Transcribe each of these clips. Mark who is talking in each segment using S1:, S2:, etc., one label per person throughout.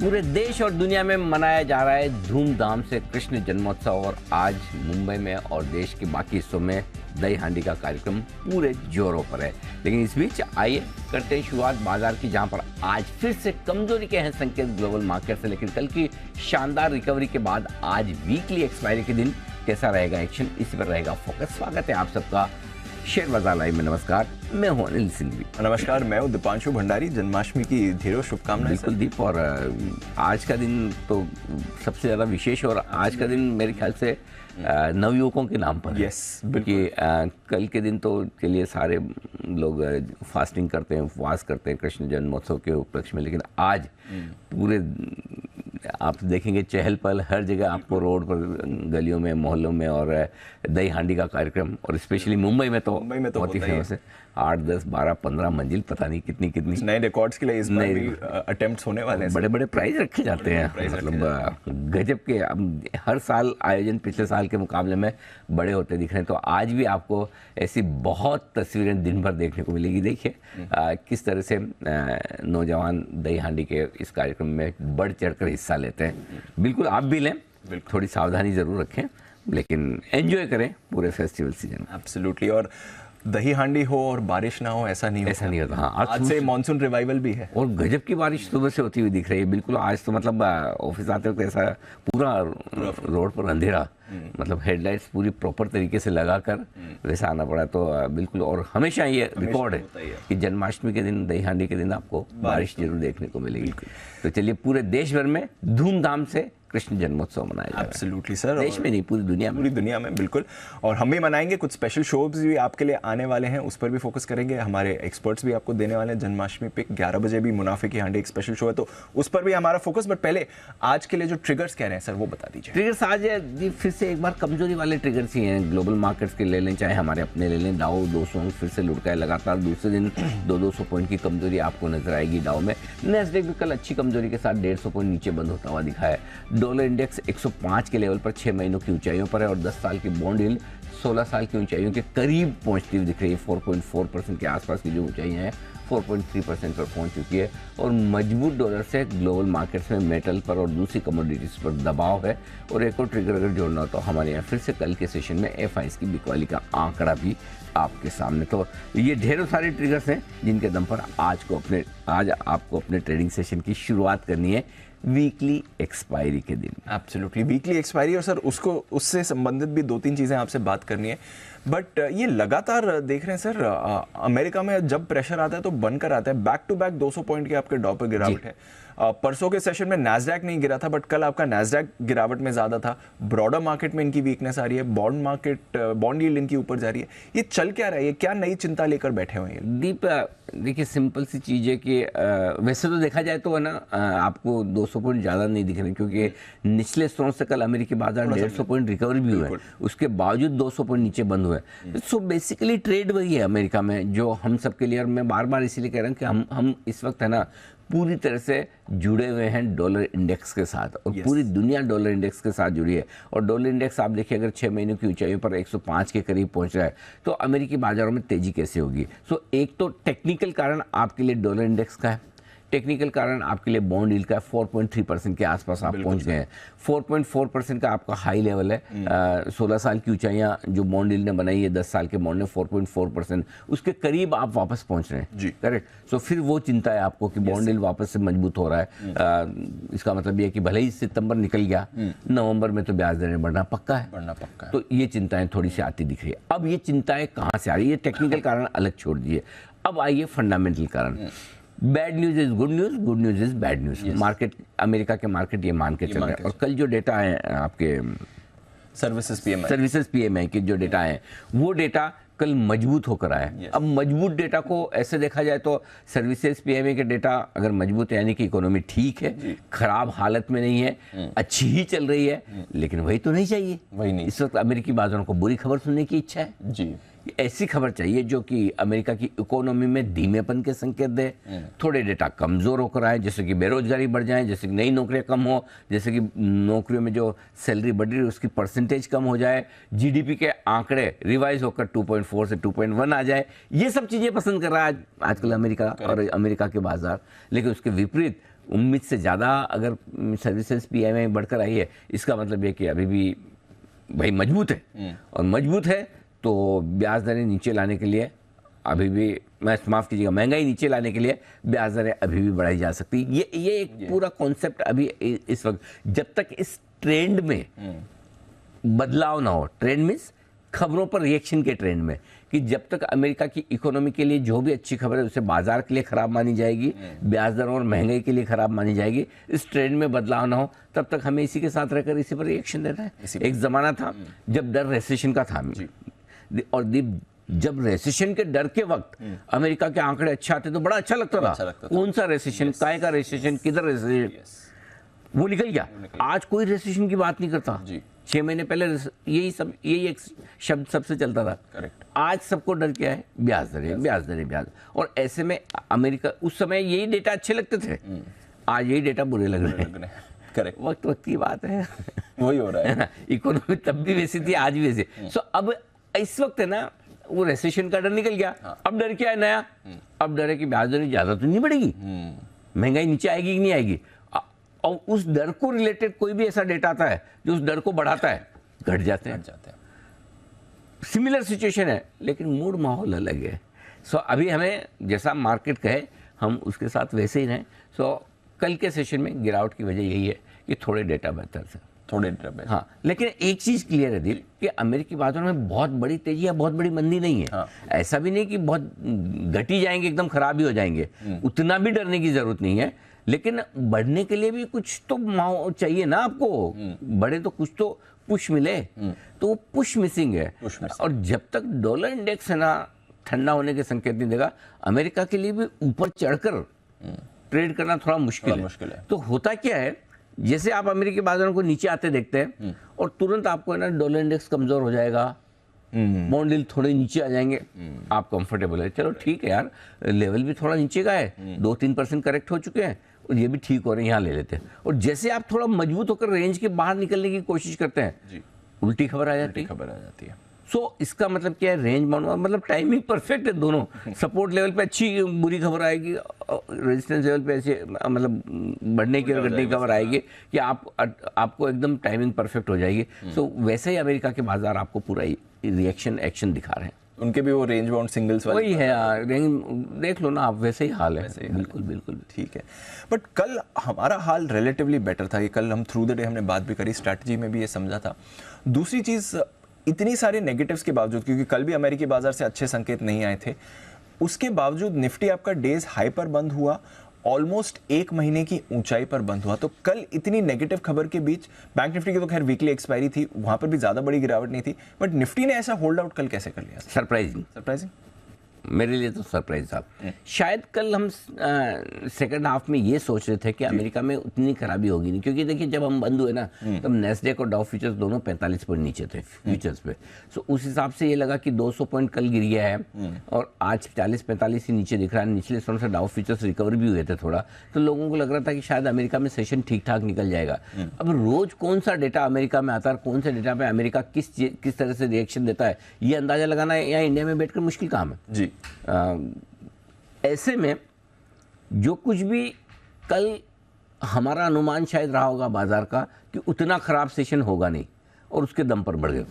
S1: पूरे देश और दुनिया में मनाया जा रहा है धूमधाम से कृष्ण जन्मोत्सव और आज मुंबई में और देश के बाकी हिस्सों में दही हांडी का कार्यक्रम पूरे जोरों पर है। लेकिन इस बीच आइए करते हैं शुरुआत बाजार की, जहां पर आज फिर से कमजोरी के हैं संकेत ग्लोबल मार्केट से। लेकिन कल की शानदार रिकवरी के बाद आज वीकली एक्सपायरी के दिन कैसा रहेगा एक्शन, इसी पर रहेगा फोकस। स्वागत है आप सबका शेयर बाजार लाइव में। नमस्कार, मैं हूं अनिल सिंघवी।
S2: नमस्कार, मैं हूं दीपांशु भंडारी। जन्माष्टमी की ढेरों शुभकामनाएं।
S1: बिल्कुल दीप, और आज का दिन तो सबसे ज़्यादा विशेष, और आज का दिन मेरे ख्याल से नवयुवकों के नाम पर है।
S2: यस,
S1: क्योंकि कल के दिन तो चलिए सारे लोग फास्टिंग करते हैं, उपवास करते हैं कृष्ण जन्मोत्सव के उपलक्ष्य में, लेकिन आज पूरे आप देखेंगे चहल पहल हर जगह आपको, रोड पर, गलियों में, मोहल्लों में, और दही हांडी का कार्यक्रम। और स्पेशली मुंबई में तो बहुत ही फेमस है। 8, 10, 12, 15 मंजिल, पता नहीं कितनी
S2: नए रिकॉर्ड्स के लिए इस बार भी अटेम्प्ट्स होने वाले हैं।
S1: बड़े बड़े प्राइज रखे जाते हैं, मतलब गजब के। अब हर साल आयोजन पिछले साल के मुकाबले में बड़े होते दिख रहे हैं। तो आज भी आपको ऐसी बहुत तस्वीरें दिन भर देखने को मिलेगी। देखिए किस तरह से नौजवान दही हांडी के इस कार्यक्रम में बढ़ चढ़कर हिस्सा लेते हैं। बिल्कुल आप भी लें, थोड़ी सावधानी जरूर रखें, लेकिन एंजॉय करें पूरे फेस्टिवल सीजन।
S2: एब्सोल्युटली। और दही हांडी हो और बारिश ना हो, ऐसा नहीं
S1: होता। हाँ,
S2: आज से मॉनसून रिवाइवल भी है
S1: और गजब की बारिश सुबह से होती हुई दिख रही है। बिल्कुल आज तो मतलब ऑफिस आते वक्त ऐसा पूरा रोड पर अंधेरा, मतलब हेडलाइट्स पूरी प्रॉपर तरीके से लगाकर वैसा आना पड़ा। तो बिल्कुल, और हमेशा ये रिकॉर्ड है कि जन्माष्टमी के दिन, दही हांडी के दिन आपको बारिश जरूर देखने को मिलेगी। तो चलिए पूरे देश भर में धूमधाम से कृष्ण जन्मोत्सव मनाया जाएगा।
S2: एब्सोल्युटली सर,
S1: देश में नहीं, पूरी दुनिया में बिल्कुल।
S2: और हम भी मनाएंगे, कुछ स्पेशल शोज भी आपके लिए आने वाले हैं, उस पर भी फोकस करेंगे। हमारे एक्सपर्ट्स भी आपको देने वाले हैं। जन्माष्टमी पे 11 बजे भी मुनाफे की हांडी एक स्पेशल शो है, तो उस पर भी हमारा फोकस। बट पहले आज के लिए जो ट्रिगर्स कह रहे हैं सर, वो बता दीजिए।
S1: ट्रिगर्स आज फिर से एक बार कमजोरी वाले ट्रिगर्स ही हैं। ग्लोबल मार्केट्स के ले लें, चाहे हमारे अपने ले लें। डाउ 200 अंक फिर से लुढ़का है लगातार, दूसरे दिन 200 पॉइंट की कमजोरी आपको नजर आएगी डाउ में। नैस्डैक भी कल अच्छी कमजोरी के साथ 150 पॉइंट नीचे बंद होता हुआ दिखा है। डॉलर इंडेक्स 105 के लेवल पर 6 महीनों की ऊंचाइयों पर है, और 10 साल की बॉन्ड यील्ड 16 साल की ऊंचाइयों के करीब पहुंचती हुई दिख रही है। 4.4% के आसपास की जो ऊंचाइयां हैं 4.3% पर पहुंच चुकी है। और मजबूत डॉलर से ग्लोबल मार्केट्स में मेटल पर और दूसरी कमोडिटीज पर दबाव है। और एक और ट्रिगर अगर जोड़ना हो तो हमारे यहाँ फिर से कल के सेशन में FIs की बिकवाली का आंकड़ा भी आपके सामने। तो ये ढेरों सारे ट्रिगर्स हैं जिनके दम पर आज आपको अपने ट्रेडिंग सेशन की शुरुआत करनी है वीकली एक्सपायरी के दिन।
S2: Absolutely, weekly expiry. और सर उससे संबंधित भी 2-3 चीज़ें आपसे बात करनी है। बट ये लगातार देख रहे हैं सर, अमेरिका में जब प्रेशर आता है तो बनकर आता है। बैक टू बैक 200 पॉइंट की आपके डॉ पर गिरावट है। परसों के सेशन में नैस्डैक नहीं गिरा था, बट कल आपका नैस्डैक गिरावट में ज्यादा था। ब्रॉडर मार्केट में इनकी वीकनेस आ रही है। बॉन्ड यील्ड इनकी ऊपर जा रही है। ये चल क्या रहा है? ये क्या नई चिंता लेकर बैठे हुए हैं?
S1: दीप, देखिए सिंपल सी चीज़ है कि वैसे तो देखा जाए तो है ना, आपको 200 पॉइंट ज़्यादा नहीं दिख रहे, क्योंकि निचले स्तरों से कल अमेरिकी बाजार 150 पॉइंट रिकवरी भी हुआ है, उसके बावजूद 200 पॉइंट नीचे बंद हुए। सो बेसिकली ट्रेड वही है अमेरिका में जो हम सबके लिए, और मैं बार बार इसीलिए कह रहा हूँ कि हम इस वक्त है ना पूरी तरह से जुड़े हुए हैं डॉलर इंडेक्स के साथ, और पूरी दुनिया डॉलर इंडेक्स के साथ जुड़ी है। और डॉलर इंडेक्स आप देखिए अगर 6 महीनों की ऊंचाइयों पर 105 के करीब पहुंच रहा है, तो अमेरिकी बाजारों में तेजी कैसे होगी? सो एक तो टेक्निकल कारण आपके लिए डॉलर इंडेक्स का है, टेक्निकल कारण आपके लिए बॉन्ड यील्ड का 4.3% के आसपास आप पहुंच गए हैं। 4.4% का आपका हाई लेवल है। 16 साल की ऊंचाइयां जो बॉन्ड यील्ड ने बनाई है 10 साल के बॉन्ड ने 4.4%, उसके करीब आप वापस पहुंच रहे हैं। करेक्ट। सो फिर वो चिंता है आपको कि बॉन्ड यील्ड वापस से मजबूत हो रहा है। इसका मतलब ये है कि भले ही सितंबर निकल गया, नवंबर में तो ब्याज दरें बढ़ना पक्का है। तो ये चिंताएं थोड़ी सी आती दिख रही है। अब ये चिंताएं कहाँ से आ रही है? ये टेक्निकल कारण अलग छोड़ दीजिए, अब आइए फंडामेंटल कारण। Bad news is good news, good news is bad news. Market, America के मार्केट ये मान के चल रहे हैं। और कल जो डेटा है आपके सर्विसेज PMI के जो डेटा है, वो डेटा कल मजबूत होकर आया। अब मजबूत डेटा को ऐसे देखा जाए तो सर्विसेज PMI के डेटा अगर मजबूत है यानी कि इकोनॉमी ठीक है, खराब हालत में नहीं है, अच्छी ही चल रही है। लेकिन वही तो नहीं चाहिए, वही नहीं। इस वक्त अमेरिकी बाजारों को बुरी खबर सुनने की इच्छा है जी। ऐसी खबर चाहिए जो कि अमेरिका की इकोनॉमी में धीमेपन के संकेत दे, थोड़े डेटा कमजोर होकर आए, जैसे कि बेरोजगारी बढ़ जाए, जैसे कि नई नौकरियां कम हो, जैसे कि नौकरियों में जो सैलरी बढ़ रही है उसकी परसेंटेज कम हो जाए, GDP के आंकड़े रिवाइज होकर 2.4 से 2.1 आ जाए। ये सब चीजें पसंद कर रहा है आजकल अमेरिका और अमेरिका के बाजार। लेकिन उसके विपरीत उम्मीद से ज़्यादा अगर सर्विसेज पीएमआई बढ़कर आई है, इसका मतलब ये कि अभी भी भाई मजबूत है, और मजबूत है तो ब्याज दरें नीचे लाने के लिए अभी भी, मैं माफ़ कीजिएगा, महंगाई नीचे लाने के लिए ब्याज दरें अभी भी बढ़ाई जा सकती है। ये एक पूरा कॉन्सेप्ट अभी इस वक्त, जब तक इस ट्रेंड में बदलाव ना हो, ट्रेंड मीन्स खबरों पर रिएक्शन के ट्रेंड में, कि जब तक अमेरिका की इकोनॉमी के लिए जो भी अच्छी खबर है उसे बाजार के लिए खराब मानी जाएगी, ब्याज दर और महंगाई के लिए खराब मानी जाएगी, इस ट्रेंड में बदलाव ना हो, तब तक हमें इसी के साथ रहकर इसी पर रिएक्शन देना है। एक ज़माना था जब डर रेसेशन का था, और जब रेसेशन के डर के वक्त अमेरिका के आंकड़े अच्छे आते तो बड़ा अच्छा लगता था। कौन सा रेसेशन, काय का रेसेशन, किधर रेसेशन, वो निकल गया। आज कोई रेसेशन की बात नहीं करता। 6 महीने पहले यही एक शब्द सबसे चलता था। करेक्ट। आज सबको डर क्या है? ब्याज दरें, ब्याज दरें, ब्याज। और ऐसे में अमेरिका, उस समय यही डेटा अच्छे लगते थे, आज यही डेटा बुरे लग रहे हैं।
S2: करेक्ट।
S1: वक्त की बात है,
S2: वही हो रहा है।
S1: इकोनॉमी तब भी वैसी थी, आज भी वैसी। सो अब इस वक्त है ना, वो रेसेशन का डर निकल गया। अब डर क्या है नया? अब डर है कि ब्याज दरें ज्यादा तो नहीं बढ़ेगी, महंगाई नीचे आएगी कि नहीं आएगी। और उस डर को रिलेटेड कोई भी ऐसा डेटा आता है जो उस डर को बढ़ाता है, घट जाते हैं। सिमिलर सिचुएशन है, लेकिन मूड माहौल अलग है। सो अभी हमें जैसा मार्केट कहे हम उसके साथ वैसे ही रहें। सो कल के सेशन में गिरावट की वजह यही है कि थोड़े डेटा बेहतर थे,
S2: थोड़े डेटा बेहतर।
S1: हाँ, लेकिन एक चीज क्लियर है दीप कि अमेरिकी बाजारों में बहुत बड़ी तेजी या बहुत बड़ी मंदी नहीं है।
S2: हाँ।
S1: ऐसा भी नहीं कि बहुत घटी जाएंगे, एकदम खराब ही हो जाएंगे, उतना भी डरने की जरूरत नहीं है। लेकिन बढ़ने के लिए भी कुछ तो चाहिए ना आपको, बढ़े तो कुछ तो पुश मिले, तो वो पुश मिसिंग है। और जब तक डॉलर इंडेक्स है ना ठंडा होने के संकेत नहीं देगा, अमेरिका के लिए भी ऊपर चढ़कर ट्रेड करना थोड़ा मुश्किल है। तो होता क्या है, जैसे आप अमेरिकी बाजारों को नीचे आते देखते हैं और तुरंत आपको है ना डॉलर इंडेक्स कमजोर हो जाएगा, बॉन्ड यील्ड थोड़े नीचे आ जाएंगे, आप कंफर्टेबल है, चलो ठीक है यार, लेवल भी थोड़ा नीचे का है, 2-3% करेक्ट हो चुके हैं और ये भी ठीक हो रहे हैं, यहाँ ले लेते हैं। और जैसे आप थोड़ा मजबूत होकर रेंज के बाहर निकलने की कोशिश करते हैं, उल्टी खबर आ जाती है। सो इसका मतलब क्या है, रेंज मानो, मतलब टाइमिंग परफेक्ट है दोनों। सपोर्ट लेवल पे अच्छी बुरी खबर आएगी, रेजिस्टेंस लेवल पे ऐसे मतलब बढ़ने की और घटने की खबर आएगी कि आपको एकदम टाइमिंग परफेक्ट हो जाएगी। सो वैसे ही अमेरिका के बाजार आपको पूरा रिएक्शन एक्शन दिखा रहे हैं।
S2: उनके भी वो रेंज बाउंड सिंगल्स वाले
S1: वही है, रेंज देख लो ना आप, वैसे ही हाल है। बिल्कुल
S2: ठीक है। बट कल हमारा हाल रिलेटिवली बेटर था। ये कल हम थ्रू द डे हमने बात भी करी, स्ट्रैटेजी में भी ये समझा था। दूसरी चीज़, इतनी सारे नेगेटिव्स के बावजूद, क्योंकि कल भी अमेरिकी बाजार से अच्छे संकेत नहीं आए थे, उसके बावजूद निफ्टी आपका डेज हाई पर बंद हुआ, ऑलमोस्ट 1 महीने की ऊंचाई पर बंद हुआ। तो कल इतनी नेगेटिव खबर के बीच, बैंक निफ्टी की तो खैर वीकली एक्सपायरी थी, वहां पर भी ज्यादा बड़ी गिरावट नहीं थी, बट निफ्टी ने ऐसा होल्ड आउट कल कैसे कर लिया?
S1: सरप्राइजिंग मेरे लिए तो सरप्राइज था। शायद कल हम सेकंड हाफ में ये सोच रहे थे कि अमेरिका में उतनी खराबी होगी नहीं, क्योंकि देखिए जब हम बंद हुए ना, तब नेस्डेक और डाउ फ्यूचर्स दोनों 45 पॉइंट नीचे थे फ्यूचर्स पे। सो उस हिसाब से ये लगा कि 200 पॉइंट कल गिर गया है और आज 40-45 ही नीचे दिख रहा है। निचले स्तरों से डाउ फ्यूचर्स रिकवर भी हुए थे थोड़ा, तो लोगों को लग रहा था कि शायद अमेरिका में सेशन ठीक ठाक निकल जाएगा। अब रोज कौन सा डेटा अमेरिका में आता है, कौन से डेटा पे अमेरिका किस तरह से रिएक्शन देता है, ये अंदाजा लगाना यहाँ इंडिया में बैठकर मुश्किल काम है
S2: जी।
S1: ऐसे में जो कुछ भी कल हमारा अनुमान शायद रहा होगा बाजार का कि उतना खराब सेशन होगा नहीं, और उसके दम पर बढ़ गए।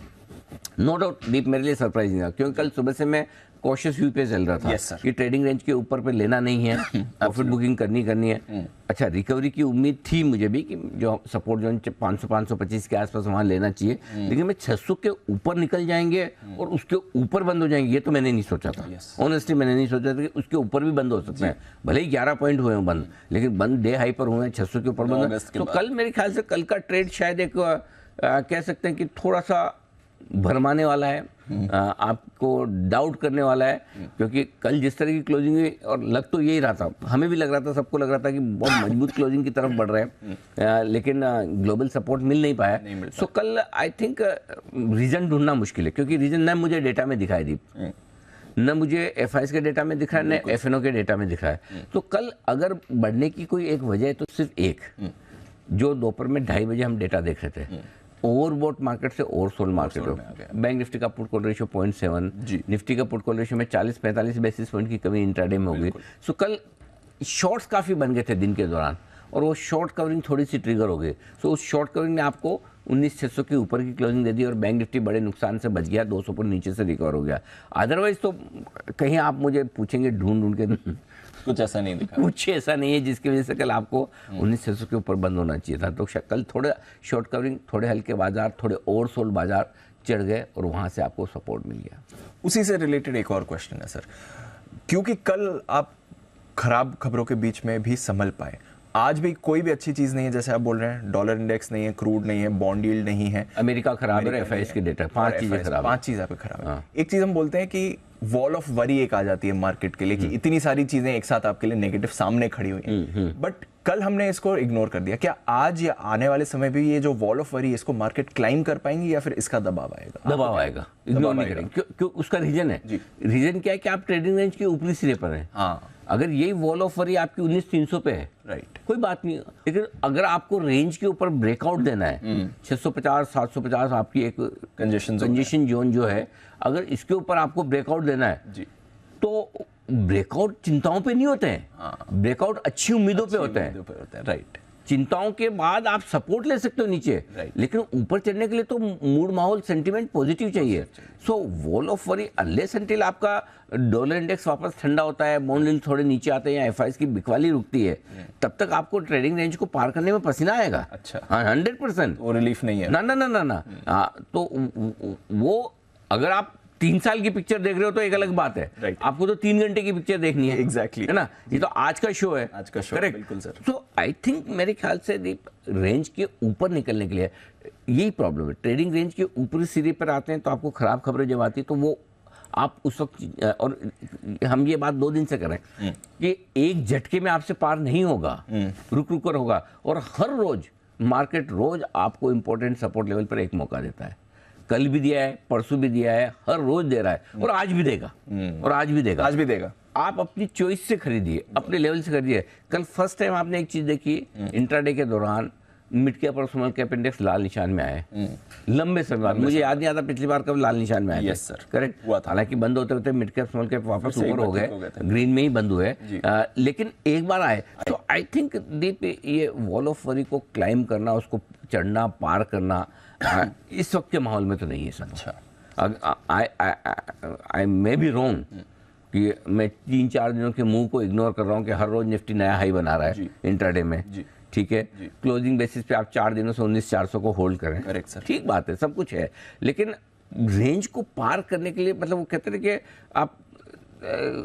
S1: नो डाउट दीप मेरे लिए सरप्राइजिंग था, क्योंकि कल सुबह से मैं कॉशियस व्यू पे चल रहा था कि ट्रेडिंग रेंज के ऊपर पे लेना नहीं है, प्रॉफिट बुकिंग करनी है। अच्छा, रिकवरी की उम्मीद थी मुझे भी कि जो सपोर्ट जोन 500-525 के आसपास वहां लेना चाहिए, लेकिन मैं 600 के ऊपर निकल जाएंगे और उसके ऊपर बंद हो जाएंगे, ये तो मैंने नहीं सोचा था। ऑनेस्टली मैंने नहीं सोचा था कि उसके ऊपर भी बंद हो सकते हैं, भले ही 11 पॉइंट हुए हैं बंद, लेकिन बंद डे हाई पर हुए हैं, 600 के ऊपर बंद। तो कल मेरे ख्याल से कल का ट्रेड शायद एक कह सकते हैं कि थोड़ा सा भरमाने वाला है, आपको डाउट करने वाला है, क्योंकि कल जिस तरह की क्लोजिंग हुई, और लग तो यही रहा था, हमें भी लग रहा था, सबको लग रहा था कि बहुत मजबूत क्लोजिंग की तरफ बढ़ रहे हैं, लेकिन ग्लोबल सपोर्ट मिल नहीं पाया। सो कल आई थिंक रीजन ढूंढना मुश्किल है, क्योंकि रीजन न मुझे डेटा में दिखाई दी, न मुझे एफआईएस के डेटा में दिख रहा है, न एफएनओ के डेटा में दिख रहा है। तो कल अगर बढ़ने की कोई एक वजह है तो सिर्फ एक, जो दोपहर में 2:30 बजे हम डेटा देख रहे थे, ओवरबॉट मार्केट से ओवरसोल्ड मार्केट हो। बैंक निफ्टी का पुट कॉल रेशियो 0.7, निफ्टी का पुट कॉल रेशियो में 40-45 बेसिस पॉइंट की कमी इंट्राडे में हो गई। सो कल शॉर्ट्स काफी बन गए थे दिन के दौरान, और वो शॉर्ट कवरिंग थोड़ी सी ट्रिगर हो गई। सो उस शॉर्ट कवरिंग ने आपको 19,600 के ऊपर की क्लोजिंग दे दी और बैंक निफ्टी बड़े नुकसान से बच गया, 200 पॉइंट नीचे से रिकवर हो गया। अदरवाइज तो कहीं आप मुझे पूछेंगे ढूंढ के
S2: कुछ ऐसा नहीं दिखा,
S1: कुछ ऐसा नहीं है जिसकी वजह से कल आपको 19,600 के ऊपर बंद होना चाहिए था। तो कल थोड़े शॉर्ट कवरिंग, थोड़े हल्के बाजार, थोड़े ओवरसोल्ड बाजार चढ़ गए और वहाँ से आपको सपोर्ट मिल गया।
S2: उसी से रिलेटेड एक और क्वेश्चन है सर, क्योंकि कल आप खराब खबरों के बीच में भी संभल पाए, आज भी कोई भी अच्छी चीज नहीं है, जैसे आप बोल रहे हैं डॉलर इंडेक्स नहीं है, क्रूड नहीं है, बॉन्ड यील्ड नहीं है,
S1: अमेरिका खराब है, एफआईएस के डेटा, 5 चीजें खराब है।
S2: 5 चीज आपके खराब है। एक चीज हम बोलते हैं कि वॉल ऑफ वरी एक आ जाती है मार्केट के लिए कि इतनी सारी चीजें एक साथ आपके लिए नेगेटिव सामने खड़ी हुई हैं, बट कल हमने इसको इग्नोर कर दिया। क्या आज या आने वाले समय भी ये जो वॉल ऑफ वरी इसको मार्केट क्लाइम कर पाएंगे या फिर इसका दबाव आएगा?
S1: दबाव आएगा, इग्नोर नहीं करेंगे। क्यों? उसका रीजन है, रीजन क्या है कि आप ट्रेडिंग रेंज के ऊपरी सिरे पर हैं।
S2: हाँ,
S1: अगर यही वॉल ऑफ वरी आपकी 19,300 पे है,
S2: राइट,
S1: कोई बात नहीं, लेकिन अगर आपको रेंज के ऊपर ब्रेकआउट देना है, 650 750 आपकी एक कंजेशन जोन जो है, अगर इसके ऊपर आपको ब्रेकआउट देना है
S2: जी,
S1: तो ब्रेकआउट चिंताओं पे नहीं होते हैं, ब्रेकआउट अच्छी उम्मीदों पे होते हैं।
S2: राइट,
S1: चिंताओं के बाद आप सपोर्ट ले सकते हो नीचे, लेकिन ऊपर चढ़ने के लिए तो मूड, माहौल, सेंटीमेंट पॉजिटिव चाहिए। So wall of worry unless until आपका डॉलर इंडेक्स वापस ठंडा होता है, बॉन्ड यील्ड थोड़े नीचे आते हैं या एफआईएस की बिकवाली रुकती है, तब तक आपको ट्रेडिंग रेंज को पार करने में पसीना आएगा।
S2: अच्छा,
S1: हाँ, 100%।
S2: वो रिलीफ नहीं है
S1: ना ना ना ना ना। तो वो अगर आप 3 साल की पिक्चर देख रहे हो तो एक अलग बात है, आपको तो 3 घंटे की पिक्चर देखनी है।
S2: एग्जैक्टली,
S1: है ना, ये तो आज का शो है,
S2: आज का शो,
S1: करेक्ट,
S2: बिल्कुल सर।
S1: तो आई थिंक मेरे ख्याल से रेंज के ऊपर निकलने के लिए यही प्रॉब्लम है। ट्रेडिंग रेंज के ऊपरी सिरे पर आते हैं तो आपको खराब खबरें जब आती है तो वो आप उस वक्त, और हम ये बात 2 दिन से कर रहे हैं कि एक झटके में आपसे पार नहीं होगा, रुक रुक कर होगा, और हर रोज मार्केट रोज आपको इंपॉर्टेंट सपोर्ट लेवल पर एक मौका देता है। कल भी दिया है, परसों भी दिया है, हर रोज दे रहा है और आज भी देगा, और आज भी देगा,
S2: आज भी देगा।
S1: आप अपनी चॉइस से खरीदिए, अपने लेवल से खरीदिए। कल फर्स्ट टाइम आपने एक चीज देखी, इंट्राडे के दौरान मिड कैप और स्मॉल कैप इंडेक्स लाल निशान में आए, लंबे समय बाद। मुझे याद नहीं आता पिछली बार कब लाल निशान में आए।
S2: Yes sir,
S1: correct. हालांकि बंद होते होते मिड कैप स्मॉल कैप वापस ऊपर हो गए, ग्रीन में ही बंद हुए, लेकिन एक बार आए। तो आई थिंक दीप, ये वॉल ऑफ वरी को क्लाइम करना, उसको चढ़ना, पार करना इस वक्त के माहौल में तो नहीं है सर।
S2: अच्छा,
S1: आई मे बी रॉन्ग कि मैं 3-4 दिनों के मूव को इग्नोर कर रहा हूँ कि हर रोज निफ्टी नया हाई बना रहा है इंट्राडे में, ठीक है, क्लोजिंग बेसिस पे आप 4 दिनों से 19,400 को होल्ड करें,
S2: करेक्ट सर,
S1: ठीक बात है, सब कुछ है, लेकिन रेंज को पार करने के लिए, मतलब वो कहते हैं कि आप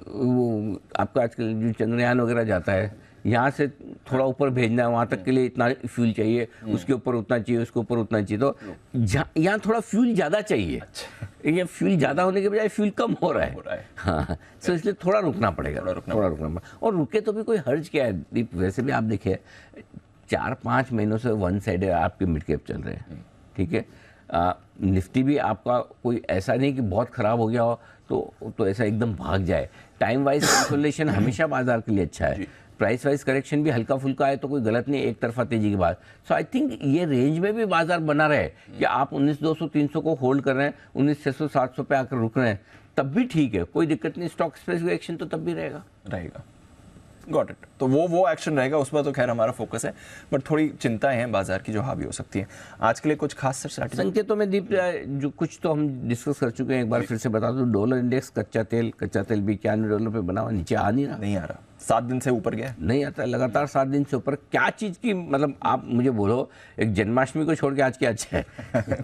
S1: वो आपका आजकल जो चंद्रयान वगैरह जाता है, यहाँ से थोड़ा ऊपर भेजना है, वहाँ तक के लिए इतना फ्यूल चाहिए, उसके ऊपर उतना चाहिए, उसके ऊपर उतना चाहिए, तो यहाँ थोड़ा फ्यूल ज़्यादा चाहिए। ये फ्यूल ज़्यादा होने के बजाय फ्यूल कम हो रहा है। हाँ, तो इसलिए थोड़ा रुकना पड़ेगा, थोड़ा रुकना। और रुके तो भी कोई हर्ज क्या है दीप, वैसे भी आप देखिए 4-5 महीनों से वन साइड आपके मिड कैप चल रहे हैं, ठीक है। निफ्टी भी आपका कोई ऐसा नहीं कि बहुत ख़राब हो गया हो तो ऐसा एकदम भाग जाए। टाइम वाइज कंसोलिडेशन हमेशा बाजार के लिए अच्छा है, प्राइस वाइज करेक्शन भी हल्का फुल्का है तो कोई गलत नहीं, एक तरफा तेजी के बाद। सो आई थिंक ये रेंज में भी बाजार बना रहे कि आप 19,200-300 को होल्ड कर रहे हैं, 19,600-700 पे आकर रुक रहे हैं, तब भी ठीक है, कोई दिक्कत नहीं। स्टॉक स्पेसिफिक एक्शन तो तब भी रहेगा।
S2: Got it. तो वो एक्शन रहेगा, उस पर तो खैर हमारा फोकस है, बट थोड़ी चिंताएं हैं बाजार की जो हावी हो सकती है। आज के लिए कुछ खास स्ट्रैटेजी
S1: संकेतों में दीप, जो कुछ तो हम डिस्कस कर चुके हैं, एक बार फिर से बता दूं। डॉलर इंडेक्स, कच्चा तेल भी $91 पे बना हुआ, नीचे आ नहीं रहा,
S2: 7 दिन से ऊपर गया,
S1: नहीं आता, लगातार 7 दिन से ऊपर। क्या चीज़ की, मतलब आप मुझे बोलो, एक जन्माष्टमी को छोड़ के आज क्या अच्छा है?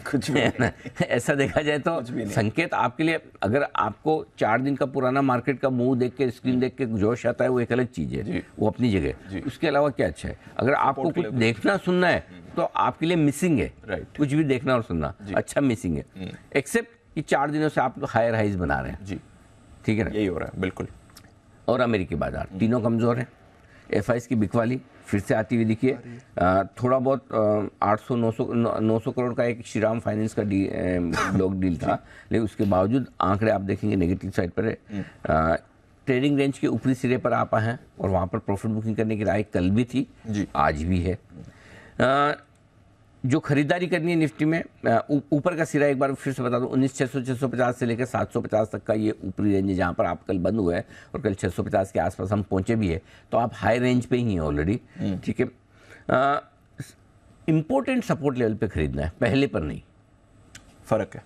S2: कुछ भी
S1: नहीं। ऐसा देखा जाए तो संकेत आपके लिए, अगर आपको 4 दिन का पुराना मार्केट का मूव देख के, स्क्रीन देख के जोश आता है, वो एक अलग चीज़ है, वो अपनी जगह। उसके अलावा क्या अच्छा है? अगर आपको कुछ देखना सुनना है तो आपके लिए मिसिंग है, कुछ भी देखना और सुनना अच्छा मिसिंग है, एक्सेप्ट कि 4 दिनों से आप हायर हाइज बना रहे हैं, ठीक है ना?
S2: यही हो रहा है, बिल्कुल।
S1: और अमेरिकी बाजार तीनों कमज़ोर हैं। एफआईएस की बिकवाली फिर से आती हुई दिखिए, थोड़ा बहुत 800-900 करोड़ का एक श्रीराम फाइनेंस का ब्लॉक डील था, लेकिन उसके बावजूद आंकड़े आप देखेंगे नेगेटिव साइड पर है। ट्रेडिंग रेंज के ऊपरी सिरे पर आप हैं और वहाँ पर प्रॉफिट बुकिंग करने की राय कल भी थी, आज भी है। जो खरीदारी करनी है निफ्टी में, ऊपर का सिरा एक बार फिर से बता दूं, 19,600-650 से लेकर 750 तक का ये ऊपरी रेंज है, जहाँ पर आप कल बंद हुए हैं और कल 650 के आसपास हम पहुंचे भी है, तो आप हाई रेंज पे ही हैं ऑलरेडी, ठीक है। इम्पोर्टेंट सपोर्ट लेवल पे खरीदना है, पहले पर नहीं।
S2: फर्क है।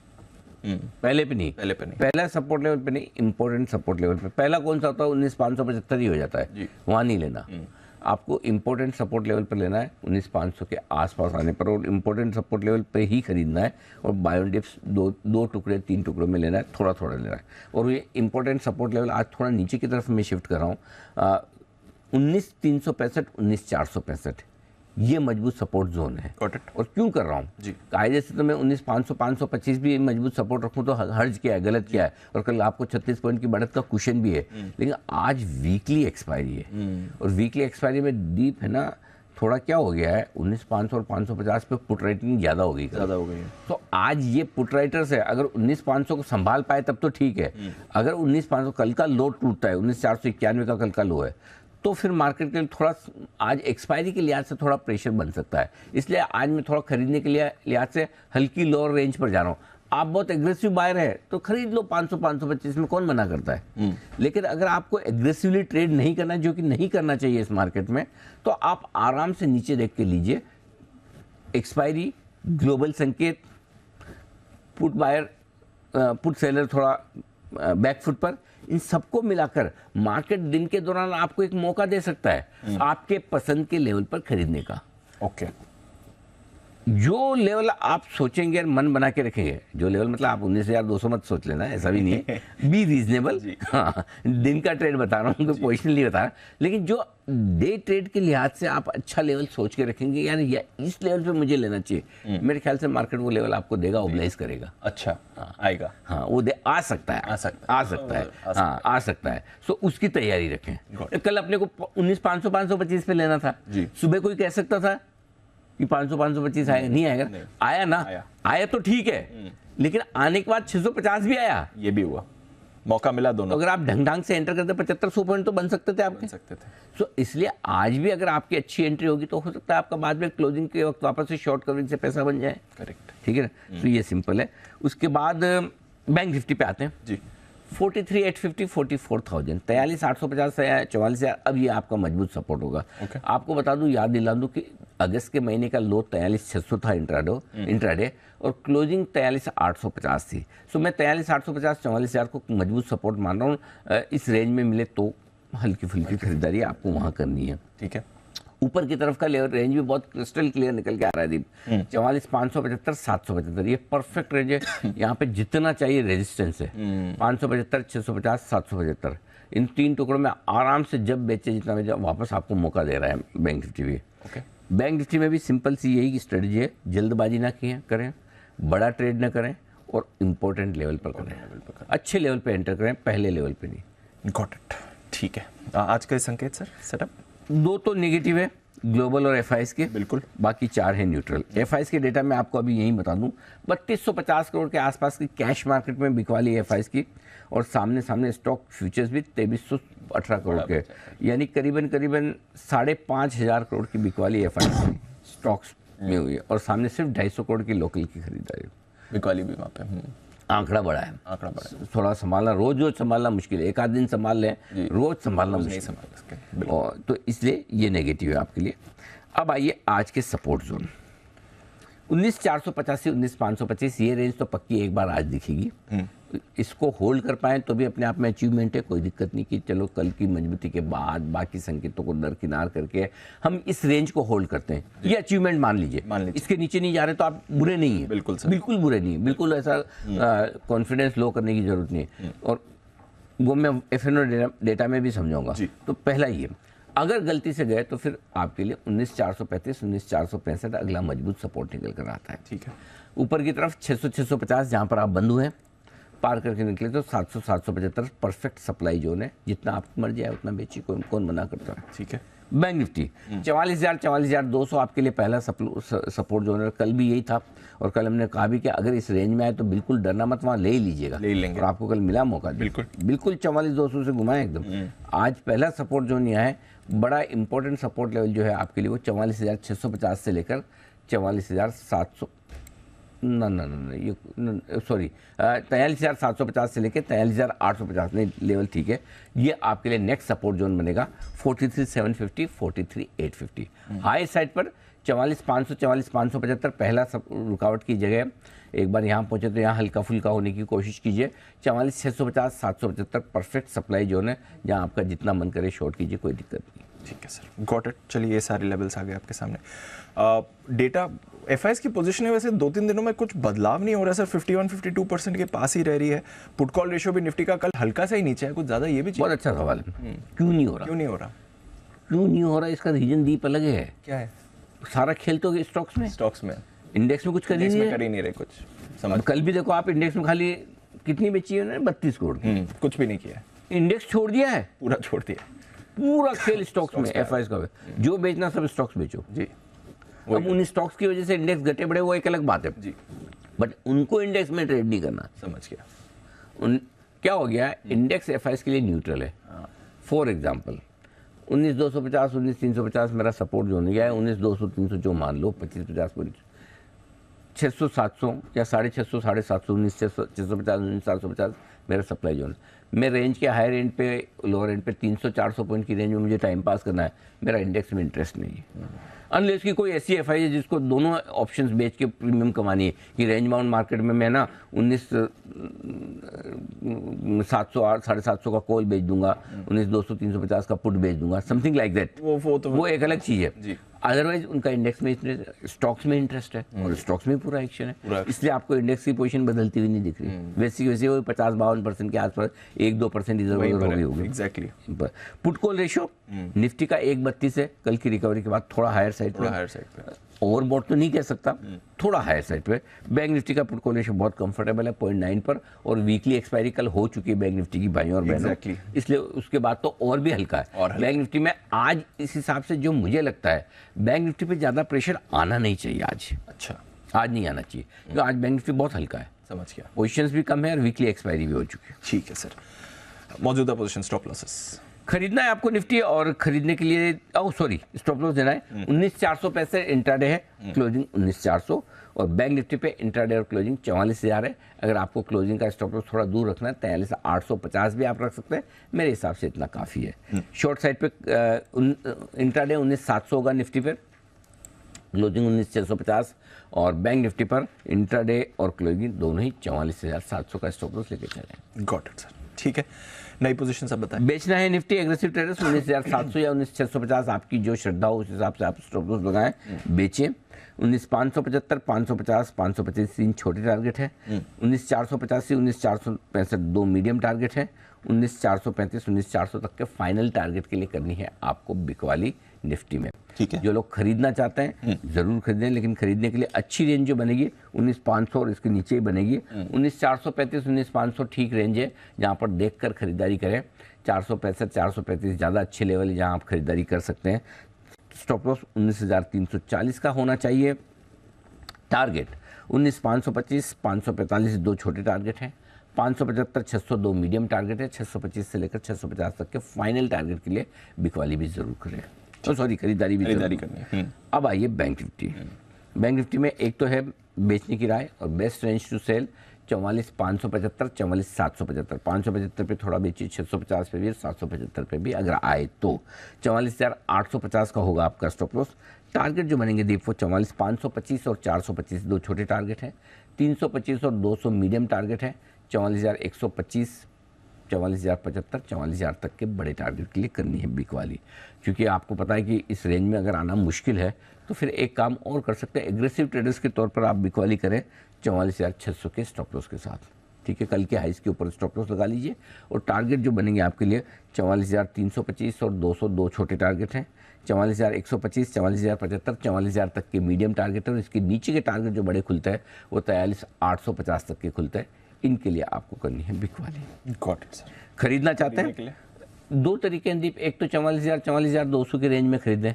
S1: पहले पे नहीं,
S2: पहले पे नहीं।
S1: पहला सपोर्ट लेवल पे नहीं, इम्पोर्टेंट सपोर्ट लेवल पे। पहला कौन सा होता है? 19,575 ही हो जाता है, वहाँ नहीं लेना। आपको इम्पोर्टेंट सपोर्ट लेवल पर लेना है, 19,500 के आसपास आने पर, और इम्पोर्टेंट सपोर्ट लेवल पे ही खरीदना है। और बाय ऑन डिप्स दो टुकड़े 3 टुकड़ों में लेना है, थोड़ा थोड़ा लेना है। और ये इम्पोर्टेंट सपोर्ट लेवल आज थोड़ा नीचे की तरफ मैं शिफ्ट कर रहा हूँ। 19,365, 19,465 ये मजबूत सपोर्ट जोन है।
S2: Got it.
S1: और क्यों कर रहा हूँ? कायदे से तो मैं 19,500, 525 भी मजबूत सपोर्ट रखूँ तो हर्ज क्या है, गलत क्या है, और कल आपको 36 पॉइंट की बढ़त का कुशन भी है। लेकिन आज वीकली एक्सपायरी है, और वीकली एक्सपायरी में डीप है ना, थोड़ा क्या हो गया है, 19,500 और 550 पे पुट राइटिंग ज़्यादा हो गई है। तो आज ये पुट राइटर्स है, अगर 19,500 को संभाल पाए तब तो ठीक है। अगर 19,500 कल का लो टूटता है, 19,491 का कल का लो है, तो फिर मार्केट के लिए थोड़ा आज एक्सपायरी के लिहाज से थोड़ा प्रेशर बन सकता है। इसलिए आज मैं थोड़ा खरीदने के लिए लिहाज से हल्की लोअर रेंज पर जा रहा हूँ। आप बहुत एग्रेसिव बायर है तो खरीद लो 500, 525 में, कौन मना करता है। लेकिन अगर आपको एग्रेसिवली ट्रेड नहीं करना, जो कि नहीं करना चाहिए इस मार्केट में, तो आप आराम से नीचे देख के लीजिए। एक्सपायरी, ग्लोबल संकेत, पुट बायर, पुट सेलर थोड़ा बैकफुट पर, इन सबको मिलाकर मार्केट दिन के दौरान आपको एक मौका दे सकता है आपके पसंद के लेवल पर खरीदने का।
S2: ओके।
S1: जो लेवल आप सोचेंगे और मन बना के रखेंगे, जो लेवल मतलब आप 19,200 मत सोच लेना, ऐसा भी नहीं है, बी रीजनेबल। हाँ, दिन का ट्रेड बता रहा हूँ, कोई पोजिशन नहीं बता रहा। लेकिन जो डे ट्रेड के लिहाज से आप अच्छा लेवल सोच के रखेंगे, यार या इस लेवल पे मुझे लेना चाहिए, मेरे ख्याल से मार्केट वो लेवल आपको देगा, ओबलाइज करेगा।
S2: अच्छा, आएगा।
S1: हाँ, वो आ सकता है, आ सकता है। सो उसकी तैयारी रखें। कल अपने को 19,500, 525 पे लेना था, सुबह कोई कह सकता था कि 500, 525 आएगा, नहीं आएगा। आया ना, आया तो ठीक है, लेकिन आने के बाद 650 भी आया,
S2: ये भी हुआ, मौका मिला दोनों।
S1: तो अगर आप ढंग से एंटर करते 7500 पॉइंट तो बन सकते थे आपके। सो इसलिए आज भी अगर आपकी अच्छी एंट्री होगी तो हो सकता है आपका बाद में क्लोजिंग के वक्त वापस से शॉर्ट कवरिंग से पैसा बन जाए।
S2: करेक्ट,
S1: ठीक है ना। तो ये सिंपल है। उसके बाद बैंक निफ्टी पे आते हैं जी। 43,850, 44,000, 43,850 से 44,000, अब ये आपका मजबूत सपोर्ट होगा। आपको बता दूं, याद दिला दूं कि अगस्त के महीने का लो 43,600 था इंट्राडे, और क्लोजिंग 43,850 थी। सो मैं 43,850, 44,000 को मजबूत सपोर्ट मान रहा हूँ। इस रेंज में मिले तो हल्की फुल्की खरीदारी आपको वहाँ करनी है।
S2: ठीक है।
S1: ऊपर की तरफ का लेवल रेंज भी बहुत क्रिस्टल क्लियर निकल के आ रहा है दीप। 44,575, 775, ये परफेक्ट रेंज है। यहाँ पे जितना चाहिए रेजिस्टेंस है, 575, 650, 775। इन 3 टुकड़ों में आराम से जब बेचे जितना बेचे, वापस आपको मौका दे रहा है बैंक निफ्टी भी। बैंक निफ्टी में भी सिंपल सी यही स्ट्रेटजी है, जल्दबाजी ना करें, बड़ा ट्रेड ना करें, और इम्पोर्टेंट लेवल पर करें, अच्छे लेवल पे एंटर करें, पहले लेवल पे नहीं।
S2: Got it. ठीक है। आज का संकेत सर, सेटअप
S1: 2 तो नेगेटिव है, ग्लोबल और एफआईएस के,
S2: बिल्कुल,
S1: बाकी 4 है न्यूट्रल। एफआईएस के डेटा में आपको अभी यही बता दूं, 3250 करोड़ के आसपास की कैश मार्केट में बिकवाली एफआईएस की, और सामने स्टॉक फ्यूचर्स भी 2318 करोड़ के, यानी करीबन 5,500 करोड़ की बिकवाली एफआईएस स्टॉक्स में हुई है, और सामने सिर्फ 250 करोड़ की लोकल की खरीदारी।
S2: बिकवाली भी वहाँ पे
S1: आंकड़ा बड़ा है, थोड़ा संभालना, रोज संभालना मुश्किल है। एक आध दिन संभाल लें, रोज संभालना मुश्किल है, और तो इसलिए ये नेगेटिव है आपके लिए। अब आइए आज के सपोर्ट जोन। 19,485, 19,525, ये रेंज तो पक्की एक बार आज दिखेगी। इसको होल्ड कर पाए तो भी अपने आप में अचीवमेंट है, कोई दिक्कत नहीं कि चलो कल की मजबूती के बाद बाकी संकेतों को दरकिनार करके हम इस रेंज को होल्ड करते हैं, ये अचीवमेंट मान लीजिए। इसके नीचे नहीं जा रहे तो आप बुरे नहीं है, बिल्कुल बुरे नहीं है, बिल्कुल ऐसा कॉन्फिडेंस लो करने की जरूरत नहीं है, और वो मैं एफएनओ डेटा में भी समझाऊंगा। तो पहला ये, अगर गलती से गए तो फिर आपके लिए 19,435, 19,465 अगला मजबूत सपोर्ट निकल कर आता है।
S2: ठीक है।
S1: ऊपर की तरफ 600, 650 जहाँ पर आप बंद हुए हैं, पार करके निकले तो 700, 775 परफेक्ट सप्लाई जोन है, जितना आपको मर्जी है उतना बेचिए, कौन मना करता है।
S2: ठीक है।
S1: बैंक निफ्टी 44,000, 44,200 आपके लिए पहला सपोर्ट जोन है, कल भी यही था, और कल हमने कहा भी कि अगर इस रेंज में आए तो बिल्कुल डरना मत, वहाँ ले ही लीजिएगा,
S2: ले लेंगे,
S1: और आपको कल मिला मौका, बिल्कुल 44,200 से घुमाए एकदम। आज पहला सपोर्ट जोन यहाँ है, बड़ा इंपॉर्टेंट सपोर्ट लेवल जो है आपके लिए वो 44,650 से लेकर 44,700, ना ना ना ना, ये सॉरी 43,750 से लेके 43,850 नहीं, लेवल ठीक है। ये आपके लिए नेक्स्ट सपोर्ट जोन बनेगा 43,750, 43,850। हाई साइड पर 44,500, 44,575 पहला रुकावट की जगह। एक बार यहाँ पहुँचे तो यहाँ हल्का फुल्का होने की कोशिश कीजिए। 44,650, 775 परफेक्ट सप्लाई जोन है, जहाँ आपका जितना मन करे शॉर्ट कीजिए, कोई दिक्कत नहीं।
S2: ठीक है सर, गॉट इट। चलिए, ये सारे लेवल्स आ गए आपके सामने। डेटा एफआईएस की पोजीशन है वैसे 2-3 दिनों में कुछ बदलाव नहीं हो रहा सर, 51-52% के पास ही रह रही है। पुट कॉल रेशियो भी निफ्टी का कल हल्का सा ही नीचे है, कुछ ज़्यादा ये भी
S1: बहुत अच्छा सवाल है। क्यों नहीं हो रहा?
S2: क्यों नहीं हो रहा?
S1: क्यों नहीं हो रहा? इसका रीजन दीप अलग है।
S2: क्या है?
S1: सारा खेल तो स्टॉक्स में,
S2: स्टॉक्स में,
S1: इंडेक्स में कुछ कर ही
S2: इंडेक्स
S1: नहीं
S2: में
S1: है।
S2: कर ही नहीं रहे कुछ।
S1: अब
S2: समझ,
S1: कल भी देखो आप, इंडेक्स में खाली कितनी बेची है उन्होंने? 32 करोड़।
S2: कुछ भी नहीं किया,
S1: इंडेक्स छोड़ दिया है,
S2: पूरा छोड़ दिया।
S1: पूरा खेल स्टॉक्स में, एफआईएस का। जो बेचना सब स्टॉक्स बेचो
S2: जी,
S1: अब उन स्टॉक्स की वजह से इंडेक्स घटे बढ़े वो एक अलग बात है
S2: जी,
S1: बट उनको इंडेक्स में ट्रेड नहीं करना।
S2: समझ गया।
S1: क्या हो गया, इंडेक्स एफआईएस के लिए न्यूट्रल है। फॉर एग्जांपल 19,250, 19,350 मेरा सपोर्ट जोन गया है। 19,200, 300 जो मान लो 25-50 पॉइंट, 600, 700 या 650, 750, 19,650, 19,750 मेरा सप्लाई जोन। मैं रेंज के हायर एंड पे, लोअर एंड पे 300-400 पॉइंट की रेंज में मुझे टाइम पास करना है, मेरा इंडेक्स में इंटरेस्ट नहीं है। अनलेस की कोई ऐसी एफ आई है जिसको दोनों ऑप्शंस बेच के प्रीमियम कमानी है कि रेंज बाउंड मार्केट में मैं ना 19,700, 750 का कॉल बेच दूंगा, 19,200, 350 का पुट बेच दूंगा, समथिंग लाइक दैट। वो एक अलग चीज़ है। अदरवाइज उनका इंडेक्स में स्टॉक्स में इंटरेस्ट है और स्टॉक्स में पूरा एक्शन है, इसलिए आपको इंडेक्स की पोजीशन बदलती हुई नहीं दिख रही। वैसे वैसे वो 50-52% के आसपास 1-2% इधर उधर हो गई होगी।
S2: Exactly.
S1: Put call ratio Nifty का 1.32 है, कल की रिकवरी के बाद थोड़ा हायर साइड पे, ओवरबॉट तो नहीं कह सकता, थोड़ा हायर साइड पे। बैंक निफ्टी का पुट कॉल रेशियो बहुत कंफर्टेबल है 0.9 पर, और वीकली एक्सपायरी कल हो चुकी है बैंक निफ्टी की भाइयों और बहनों, इसलिए उसके बाद तो और भी हल्का है। बैंक निफ्टी में आज इस हिसाब से जो मुझे लगता है, बैंक निफ्टी पे ज्यादा प्रेशर आना नहीं चाहिए आज।
S2: अच्छा,
S1: आज नहीं आना चाहिए क्योंकि आज बैंक निफ्टी बहुत हल्का है।
S2: समझ गया।
S1: पोजीशंस भी कम है और वीकली एक्सपायरी भी हो चुकी है।
S2: ठीक है सर, मौजूदा पोजीशन, स्टॉप लॉसेस
S1: खरीदना है आपको निफ्टी, और खरीदने के लिए स्टॉप लॉस देना है। 19,400 पैसे इंट्राडे है, क्लोजिंग 19,400, और बैंक निफ्टी पे इंट्राडे और क्लोजिंग 44,000 है। अगर आपको क्लोजिंग का स्टॉप लॉस थोड़ा दूर रखना है 43,850 भी आप रख सकते हैं, मेरे हिसाब से इतना काफ़ी है। शॉर्ट साइड पे इंट्राडे 19,700 होगा निफ्टी पर, क्लोजिंग 19,650, और बैंक निफ्टी पर इंट्राडे और क्लोजिंग दोनों ही 44,700 का स्टॉप लॉस लेके चले।
S2: गॉट इट सर, ठीक है। नई पोजीशन सब बताएं।
S1: बेचना है निफ्टी एग्रेसिव ट्रेडर्स 19,700 या 19,650, आपकी जो श्रद्धा हो उस हिसाब से आप स्टॉप लॉस लगाएं, बेचें। 19,575, 550, 525 3 छोटे टारगेट है। 19,485, 19,465 2 मीडियम टारगेट है। 19,435, 19,400 तक के फाइनल टारगेट के लिए करनी है आपको बिकवाली निफ्टी में।
S2: ठीक है।
S1: जो लोग खरीदना चाहते हैं जरूर खरीदें, लेकिन खरीदने के लिए अच्छी रेंज जो बनेगी 19,500 और इसके नीचे ही बनेगी। 19,435, 19,500 ठीक रेंज है जहां पर देखकर खरीदारी करें। 465, 435 ज़्यादा अच्छे लेवल है जहां आप खरीदारी कर सकते हैं। स्टॉप लॉस 19,340 का होना चाहिए। टारगेट 19,525, 545 दो छोटे टारगेट हैं। 575, 602 मीडियम टारगेट है। 625 से लेकर 650 तक के फाइनल टारगेट के लिए बिकवाली भी जरूर करें, खरीदारी भी
S2: करनी है।
S1: अब आइए बैंक निफ्टी। बैंक निफ्टी में एक तो है बेचने की राय, और बेस्ट रेंज टू सेल 44,575, 44,775। 575 पे थोड़ा बेचिए, 650 पे भी, 775 पे भी अगर आए तो। 44,850 का होगा आपका स्टॉप लॉस। टारगेट जो बनेंगे दीप वो 44,525 और 425 दो छोटे टारगेट हैं। 325 और 200 मीडियम टारगेट है। 44,125, 44,075, 44,000 तक के बड़े टारगेट के लिए करनी है बिक वाली, क्योंकि आपको पता है कि इस रेंज में अगर आना मुश्किल है तो फिर एक काम और कर सकते हैं, एग्रेसिव ट्रेडर्स के तौर पर आप बिक वाली करें 44,600 के स्टॉप लॉस के साथ। ठीक है, कल के हाइस के ऊपर स्टॉप लॉस लगा लीजिए, और टारगेट जो बनेंगे आपके लिए 44,325 और 200 दो छोटे टारगेट हैं। 44,125, 44,075, 44,000 तक के मीडियम टारगेट है, और इसके नीचे के टारगेट जो बड़े खुलते हैं वो 43,850 तक के खुलते हैं। इनके लिए आपको करनी है बिक वाली।
S2: Got it sir.
S1: खरीदना चाहते हैं दो तरीके हैं दीप, एक तो 44,000, 44,200 की रेंज में खरीदें,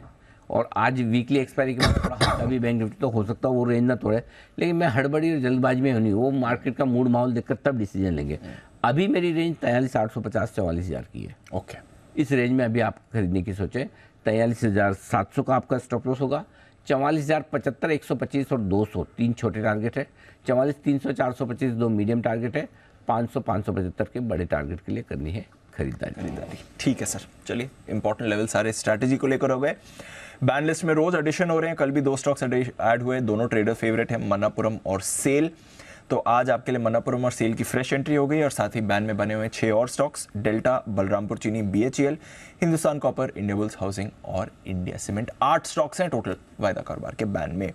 S1: और आज वीकली एक्सपायरी के बाद थोड़ा हल्का भी बैंक निफ्टी तो हो सकता है वो रेंज ना तोड़े, लेकिन मैं हड़बड़ी और जल्दबाजी में नहीं, वो मार्केट का मूड माहौल देखकर तब डिसीजन लेंगे। अभी मेरी रेंज 43,850, 44,000 की है।
S2: ओके,
S1: इस रेंज में अभी आप खरीदने की सोचें। 43,700 का आपका स्टॉप लॉस होगा। 44,075, 125 और 200 तीन छोटे टारगेट है। 44,300, 425 दो मीडियम टारगेट है। 500, 575 के बड़े टारगेट के लिए करनी है खरीदारी।
S2: ठीक है सर, चलिए इंपॉर्टेंट लेवल सारे स्ट्रैटेजी को लेकर हो गए। बैन लिस्ट में रोज एडिशन हो रहे हैं, कल भी 2 स्टॉक्स ऐड हुए, दोनों ट्रेडर फेवरेट है, मन्नापुरम और सेल। तो आज आपके लिए मन्नापुरम और सेल की फ्रेश एंट्री हो गई और साथ ही बैन में बने हुए 6 और स्टॉक्स, डेल्टा, बलरामपुर चीनी, BHEL, Hindustan copper, Indiabulls housing और इंडिया सीमेंट। 8 स्टॉक्स हैं टोटल वायदा कारोबार के बैन में।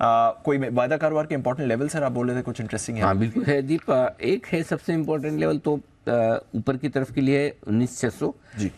S2: कोई वायदा कारोबार के इंपॉर्टेंट लेवल सर आप बोल रहे थे कुछ इंटरेस्टिंग है?
S1: हाँ बिल्कुल है दीप। एक है सबसे इंपॉर्टेंट लेवल तो ऊपर की तरफ के लिए 19,600,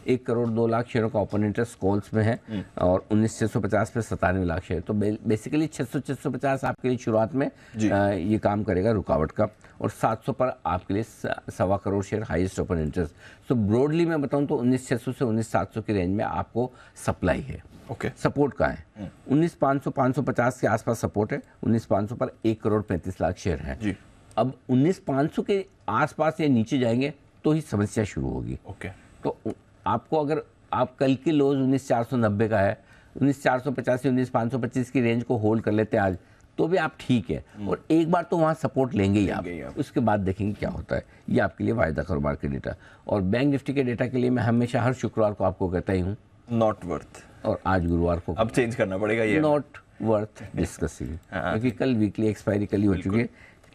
S1: 1 करोड़ 2 लाख शेयरों का ओपन इंटरेस्ट कॉल्स में है और 19,650 पे 97 लाख शेयर। तो बेसिकली 600-650 आपके लिए शुरुआत में ये काम करेगा रुकावट का, और 700 पर आपके लिए 1.25 crore share highest open interest. So broadly मैं बताऊं तो 19,600 से 19,700 की रेंज में आपको सप्लाई है।
S2: ओके,
S1: सपोर्ट का है 19,500, 550 के आसपास सपोर्ट है। 19,500 पर 1 करोड़ 35 लाख शेयर है
S2: जी।
S1: अब 19,500 के आसपास या नीचे जाएंगे तो ही समस्या शुरू होगी।
S2: ओके,
S1: तो आपको अगर आप कल के लोज 19,490 का है, 19,450 से 19,525 की रेंज को होल्ड कर लेते हैं आज, तो भी आप ठीक है। और एक बार तो वहाँ सपोर्ट लेंगे ही आप, उसके बाद देखेंगे क्या होता है। ये आपके लिए वायदा कारोबार के डेटा। और बैंक निफ्टी के डेटा के लिए मैं हमेशा हर शुक्रवार को आपको कहता ही हूँ
S2: नॉट वर्थ,
S1: और आज गुरुवार को
S2: अब चेंज करना पड़ेगा ये,
S1: नॉट वर्थ डिस्कसिंग, क्योंकि कल वीकली एक्सपायरी कल ही हो चुकी है।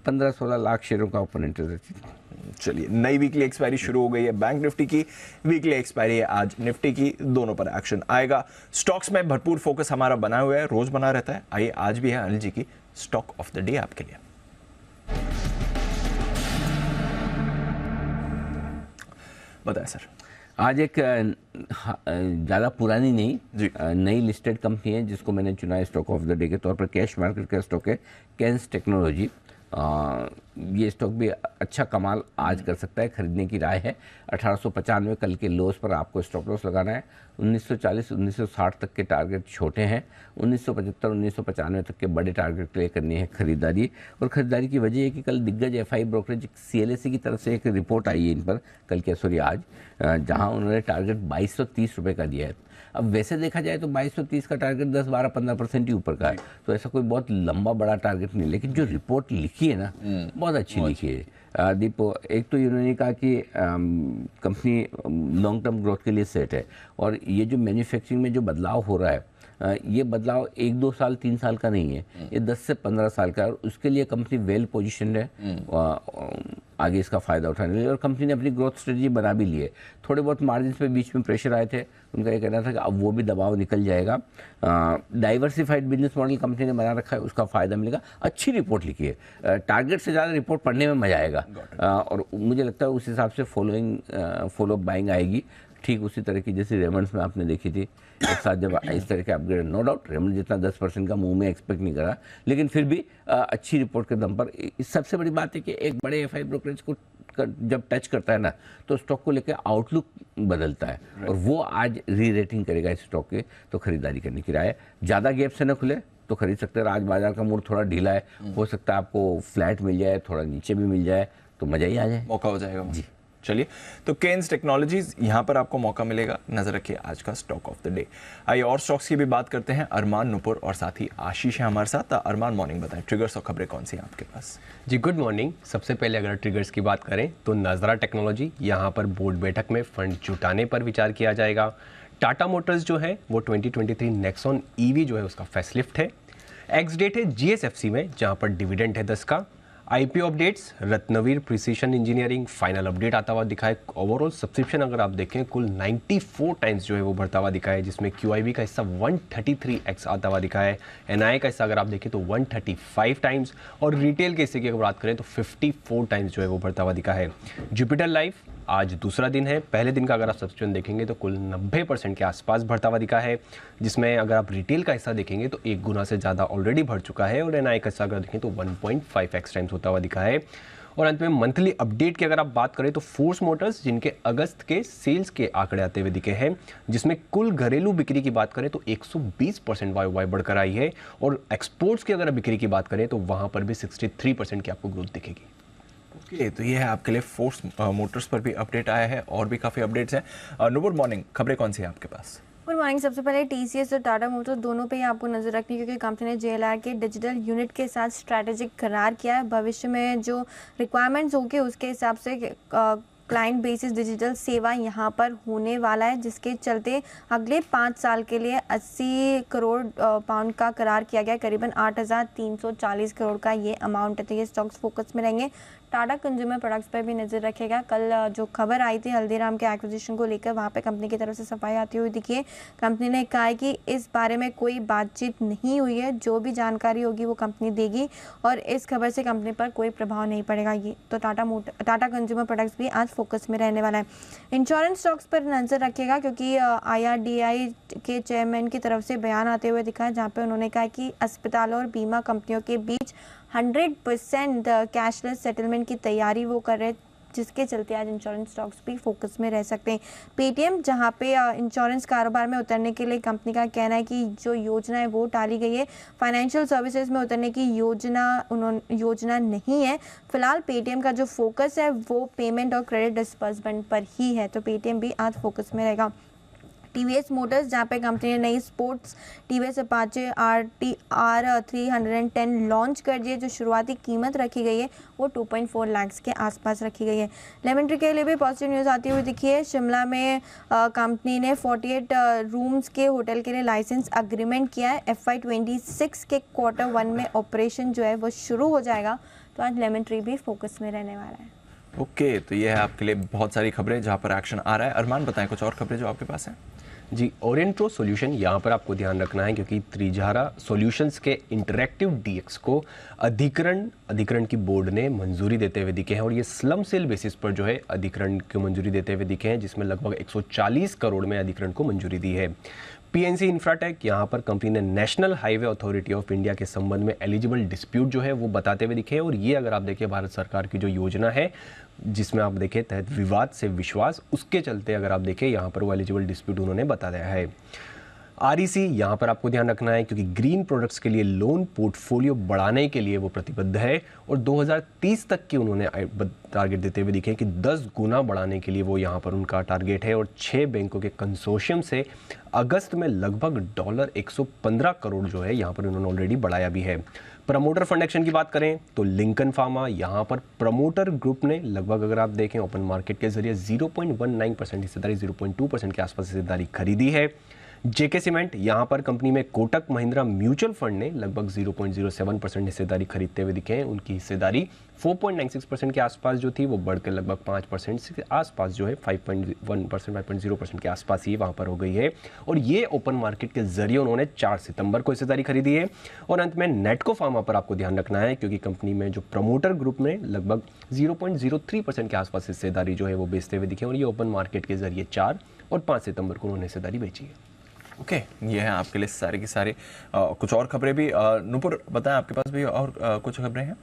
S1: 15-16 लाख शेयरों का ओपन इंटरेस्ट।
S2: चलिए, नई वीकली एक्सपायरी शुरू हो गई है। बैंक निफ्टी की वीकली एक्सपायरी है आज, निफ्टी की, दोनों पर एक्शन आएगा। स्टॉक्स में भरपूर फोकस हमारा बना हुआ है, रोज बना रहता है। आइए आज भी है अनिल जी की स्टॉक ऑफ द डे आपके लिए। बताएं सर।
S1: आज एक ज़्यादा पुरानी नहीं नई लिस्टेड कंपनी है जिसको मैंने चुना है स्टॉक ऑफ द डे के तौर पर। कैश मार्केट का स्टॉक है कैंस टेक्नोलॉजी। ये स्टॉक भी अच्छा कमाल आज कर सकता है, खरीदने की राय है। 1895 कल के लोस पर आपको स्टॉप लॉस लगाना है। 1940 1960 तक के टारगेट छोटे हैं। 1975 1995 तक के बड़े टारगेट के लिए करनी है खरीदारी। और खरीदारी की वजह है कि कल दिग्गज FI ब्रोकरेज CLSA की तरफ से एक रिपोर्ट आई है इन पर, कल के सॉरी आज, जहां उन्होंने टारगेट 2230 रुपये का दिया है। अब वैसे देखा जाए तो 2230 का टारगेट 10-12-15% ही ऊपर का है, तो ऐसा कोई बहुत लंबा बड़ा टारगेट नहीं। लेकिन जो रिपोर्ट लिखी है ना, बहुत अच्छी लिखी है दीपो। एक तो इन्होंने कहा कि कंपनी लॉन्ग टर्म ग्रोथ के लिए सेट है, और ये जो मैन्युफैक्चरिंग में जो बदलाव हो रहा है, ये बदलाव 1-2 साल 3 साल का नहीं है, ये 10 से 15 साल का है। और उसके लिए कंपनी वेल पोजिशनड है आगे इसका फ़ायदा उठाने के लिए। और कंपनी ने अपनी ग्रोथ स्ट्रेटजी बना भी ली है। थोड़े बहुत मार्जिन पे बीच में प्रेशर आए थे, उनका ये कहना था कि अब वो भी दबाव निकल जाएगा। डाइवर्सिफाइड बिजनेस मॉडल कंपनी ने बना रखा है, उसका फ़ायदा मिलेगा। अच्छी रिपोर्ट लिखी है, टारगेट से ज़्यादा रिपोर्ट पढ़ने में मज़ा आएगा। और मुझे लगता है उस हिसाब से फॉलो बाइंग आएगी, ठीक उसी तरह की जैसे रेमंड्स में आपने देखी थी एक साथ जब इस तरह के अपग्रेड। नो डाउट रेमंड जितना 10% का मुंह में एक्सपेक्ट नहीं करा, लेकिन फिर भी अच्छी रिपोर्ट के दम पर। सबसे बड़ी बात है कि एक बड़े FI ब्रोकरेज को जब टच करता है ना, तो स्टॉक को लेकर आउटलुक बदलता है, और वो आज री रेटिंग करेगा इस स्टॉक के। तो खरीदारी करने की राय है। ज़्यादा गैप से न खुले तो खरीद सकते हैं। आज बाजार का मूड थोड़ा ढीला है, हो सकता है आपको फ्लैट मिल जाए, थोड़ा नीचे भी मिल जाए, तो मज़ा ही आ जाए,
S2: मौका हो जाएगा
S1: जी।
S2: चलिए, तो केन्स टेक्नोलॉजीज यहां पर आपको मौका मिलेगा। नजर रखिए आज का स्टॉक ऑफ द डे। आइए और स्टॉक्स की भी बात करते हैं। अरमान, नुपुर और साथ ही आशीष है हमारे साथ। अरमान, मॉर्निंग बताएं, ट्रिगर्स और खबरें कौन सी हैं आपके पास?
S3: जी गुड मॉर्निंग। सबसे पहले अगर ट्रिगर्स की बात करें तो नज़रा टेक्नोलॉजी, यहाँ पर बोर्ड बैठक में फंड जुटाने पर विचार किया जाएगा। टाटा मोटर्स जो है वो 2023 नेक्सॉन EV जो है उसका फेसलिफ्ट है। एक्स डेट है GSFC में, जहाँ पर डिविडेंड है 10 का। IPO updates, Ratnaveer precision engineering final update आता हुआ दिखा है। ओवरऑल सब्सक्रिप्शन अगर आप देखें कुल 94 टाइम्स जो है वो बढ़ता हुआ दिखा है, जिसमें QIB का हिस्सा 133x आता हुआ दिखा है। NII का हिस्सा अगर आप देखें तो 135 टाइम्स, और रिटेल के हिस्से की अगर बात करें तो 54 टाइम्स जो है वो बढ़ता हुआ दिखा है। जुपिटर लाइफ आज दूसरा दिन है। पहले दिन का अगर आप सब्सक्रिप्शन देखेंगे तो कुल 90% के आसपास बढ़ता हुआ दिखा है, जिसमें अगर आप रिटेल का हिस्सा देखेंगे तो 1 गुना से ज़्यादा ऑलरेडी बढ़ चुका है, और NII का हिस्सा अगर देखें तो 1.5x टाइम्स होता हुआ दिखा है। और अंत में मंथली अपडेट की अगर आप बात करें तो फोर्स मोटर्स, जिनके अगस्त के सेल्स के आंकड़े आते हुए दिखे हैं, जिसमें कुल घरेलू बिक्री की बात करें तो 120% YOY बढ़कर आई है, और एक्सपोर्ट्स की अगर बिक्री की बात करें तो वहाँ पर भी 63% की आपको ग्रोथ दिखेगी।
S2: ओके, तो ये है आपके लिए फोर्स मोटर्स पर भी अपडेट आया है, और भी काफ़ी अपडेट्स हैं। नुपुर, मॉर्निंग, खबरें कौन सी हैं आपके पास?
S4: Good morning. सबसे पहले टीसीएस और टाटा मोटर्स दोनों पे ही आपको नजर रखनी है, क्योंकि कंपनी ने जेएलआर के डिजिटल यूनिट के साथ स्ट्रैटेजिक करार किया है। भविष्य में जो रिक्वायरमेंट्स होगी उसके हिसाब से क्लाइंट बेसिस डिजिटल सेवा यहाँ पर होने वाला है, जिसके चलते अगले 5 साल के लिए 80 करोड़ पाउंड का करार किया गया। करीबन 8,340 करोड़ का ये अमाउंट है। तो ये स्टॉक्स फोकस में रहेंगे। टाटा कंज्यूमर प्रोडक्ट्स पर भी नज़र रखेगा। कल जो खबर आई थी हल्दीराम के एक्विजिशन को लेकर, वहाँ पे कंपनी की तरफ से सफाई आती हुई दिखी है। कंपनी ने कहा है कि इस बारे में कोई बातचीत नहीं हुई है, जो भी जानकारी होगी वो कंपनी देगी और इस खबर से कंपनी पर कोई प्रभाव नहीं पड़ेगा। ये तो टाटा कंज्यूमर प्रोडक्ट्स भी आज फोकस में रहने वाला है। इंश्योरेंस स्टॉक्स पर नज़र रखेगा, क्योंकि IRDAI के चेयरमैन की तरफ से बयान आते हुए दिखा है, जहाँ पे उन्होंने कहा कि अस्पतालों और बीमा कंपनियों के बीच 100% कैशलेस सेटलमेंट की तैयारी वो कर रहे, जिसके चलते आज इंश्योरेंस स्टॉक्स भी फोकस में रह सकते हैं। पेटीएम, जहां पे इंश्योरेंस कारोबार में उतरने के लिए कंपनी का कहना है कि जो योजना है वो टाली गई है। फाइनेंशियल सर्विसेज में उतरने की योजना नहीं है। फिलहाल पेटीएम का जो फोकस है वो पेमेंट और क्रेडिट डिस्बर्समेंट पर ही है। तो पेटीएम भी आज फोकस में रहेगा। टीवीएस मोटर्स, जहाँ पे कंपनी ने नई sports TVS Apache RTR 310 launch कर दी है। जो शुरुआती कीमत रखी गई है वो 2.4 लाख के आसपास रखी गई है। लेमन ट्री के लिए भी पॉजिटिव न्यूज़ आती हुई दिखी है। शिमला में कंपनी ने 48 रूम्स के होटल के लिए लाइसेंस अग्रीमेंट किया है। FY26 के Q1 में ऑपरेशन जो है वो शुरू हो जाएगा। तो आज लेमन ट्री भी फोकस में रहने वाला है।
S2: ओके, तो ये है आपके लिए बहुत सारी खबरें जहाँ पर एक्शन आ रहा है। अरमान, बताएं कुछ और खबरें जो आपके पास हैं।
S3: जी, ओरिएंट्रो सॉल्यूशन यहाँ पर आपको ध्यान रखना है, क्योंकि त्रिजारा सॉल्यूशंस के इंटरैक्टिव DX को अधिकरण की बोर्ड ने मंजूरी देते हुए दिखे हैं, और ये स्लम सेल बेसिस पर जो है अधिकरण की मंजूरी देते हुए दिखे हैं, जिसमें लगभग 140 करोड़ में अधिकरण को मंजूरी दी है। PNC इंफ्राटेक, यहाँ पर कंपनी ने national highway authority of India के संबंध में एलिजिबल डिस्प्यूट जो है वो बताते हुए दिखे हैं, और ये अगर आप देखें भारत सरकार की जो योजना है जिसमें आप देखें तहत विवाद से विश्वास, उसके चलते अगर आप देखें यहाँ पर वो एलिजिबल डिस्प्यूट उन्होंने बताया है। REC, यहाँ पर आपको ध्यान रखना है, क्योंकि ग्रीन प्रोडक्ट्स के लिए लोन पोर्टफोलियो बढ़ाने के लिए वो प्रतिबद्ध है, और 2030 तक की उन्होंने टारगेट देते हुए दिखे कि 10 गुना बढ़ाने के लिए वो यहाँ पर उनका टारगेट है, और 6 बैंकों के कंसोर्शियम से अगस्त में लगभग $115 करोड़ जो है यहाँ पर उन्होंने ऑलरेडी बढ़ाया भी है। प्रमोटर फंड एक्शन की बात करें तो लिंकन फार्मा, यहाँ पर प्रमोटर ग्रुप ने लगभग अगर आप देखें ओपन मार्केट के जरिए 0.19% हिस्सेदारी, 0.2% के आसपास हिस्सेदारी खरीदी है। जेके सीमेंट, यहाँ पर कंपनी में कोटक महिंद्रा म्यूचुअल फंड ने लगभग 0.07% हिस्सेदारी खरीदते हुए दिखे हैं। उनकी हिस्सेदारी 4.96% के आसपास जो थी वो बढ़कर लगभग 5% के आसपास जो है 5.1%, 5.0% के आसपास ही वहाँ पर हो गई है, और ये ओपन मार्केट के जरिए उन्होंने 4 सितंबर को हिस्सेदारी खरीदी है। और अंत में नेटको फार्मा पर आपको ध्यान रखना है, क्योंकि कंपनी में जो प्रमोटर ग्रुप ने लगभग 0.03% के आसपास हिस्सेदारी जो है वो बेचते हुए दिखे, और ये ओपन मार्केट के जरिए 4 और 5 सितंबर को उन्होंने हिस्सेदारी बेची है।
S2: ओके, ये है आपके लिए सारे की सारे कुछ और खबरें भी। नूपुर, बताएं आपके पास भी और कुछ खबरें हैं।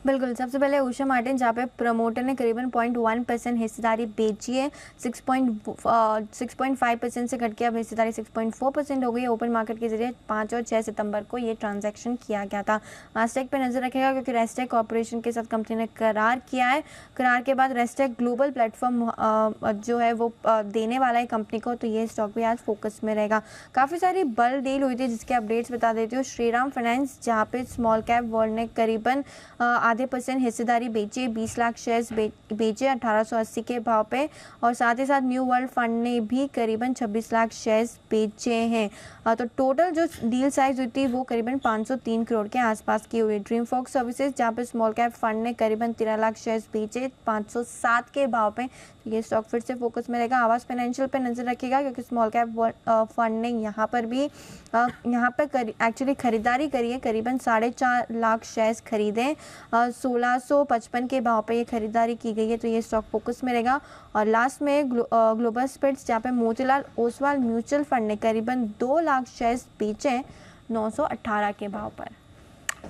S4: बिल्कुल, सबसे पहले उषा मार्टिन, जहाँ पे प्रमोटर ने करीबन 0.1% हिस्सेदारी बेची है। 6.5% से घट के अब हिस्सेदारी 6.4% हो गई है। ओपन मार्केट के जरिए 5 और 6 सितंबर को ये ट्रांजैक्शन किया गया था। रेस्टेक पे नजर रखेगा, क्योंकि रेस्टेक कॉर्पोरेशन के साथ कंपनी ने करार किया है। करार के बाद रेस्टेक ग्लोबल प्लेटफॉर्म जो है वो देने वाला है कंपनी को, तो ये स्टॉक भी आज फोकस में रहेगा। काफ़ी सारी बल्क डील हुई थी, जिसके अपडेट्स बता देती हूँ। श्रीराम फाइनेंस, जहाँ पे स्मॉल कैप वर्ल्ड ने करीबन 0.5% हिस्सेदारी बेची, 20 लाख शेयर्स बेचे 1880 के भाव पे, और साथ ही साथ न्यू वर्ल्ड फंड ने भी करीबन 26 लाख शेयर्स बेचे हैं। तो टोटल जो डील साइज हुई थी वो करीबन 503 करोड़ के आसपास की हुई। ड्रीम फॉक्स सर्विसेज, जहाँ पे स्मॉल कैप फंड ने करीबन 13 लाख शेयर्स बेचे 507 के भाव पे, ये स्टॉक फिर से फोकस में रहेगा। आवास फाइनेंशियल पे नजर रखेगा, क्योंकि स्मॉल कैप फंड ने यहाँ पर भी एक्चुअली खरीदारी करी है, करीबन 4.5 लाख शेयर्स खरीदे, 1655 के भाव पे ये खरीदारी की गई है, तो ये स्टॉक फोकस में रहेगा। और लास्ट में ग्लोबल स्पिरिट्स, जहाँ पे मोतीलाल ओसवाल म्यूचुअल फंड ने करीबन 2 लाख शेयर्स बेचे 918 के भाव पर।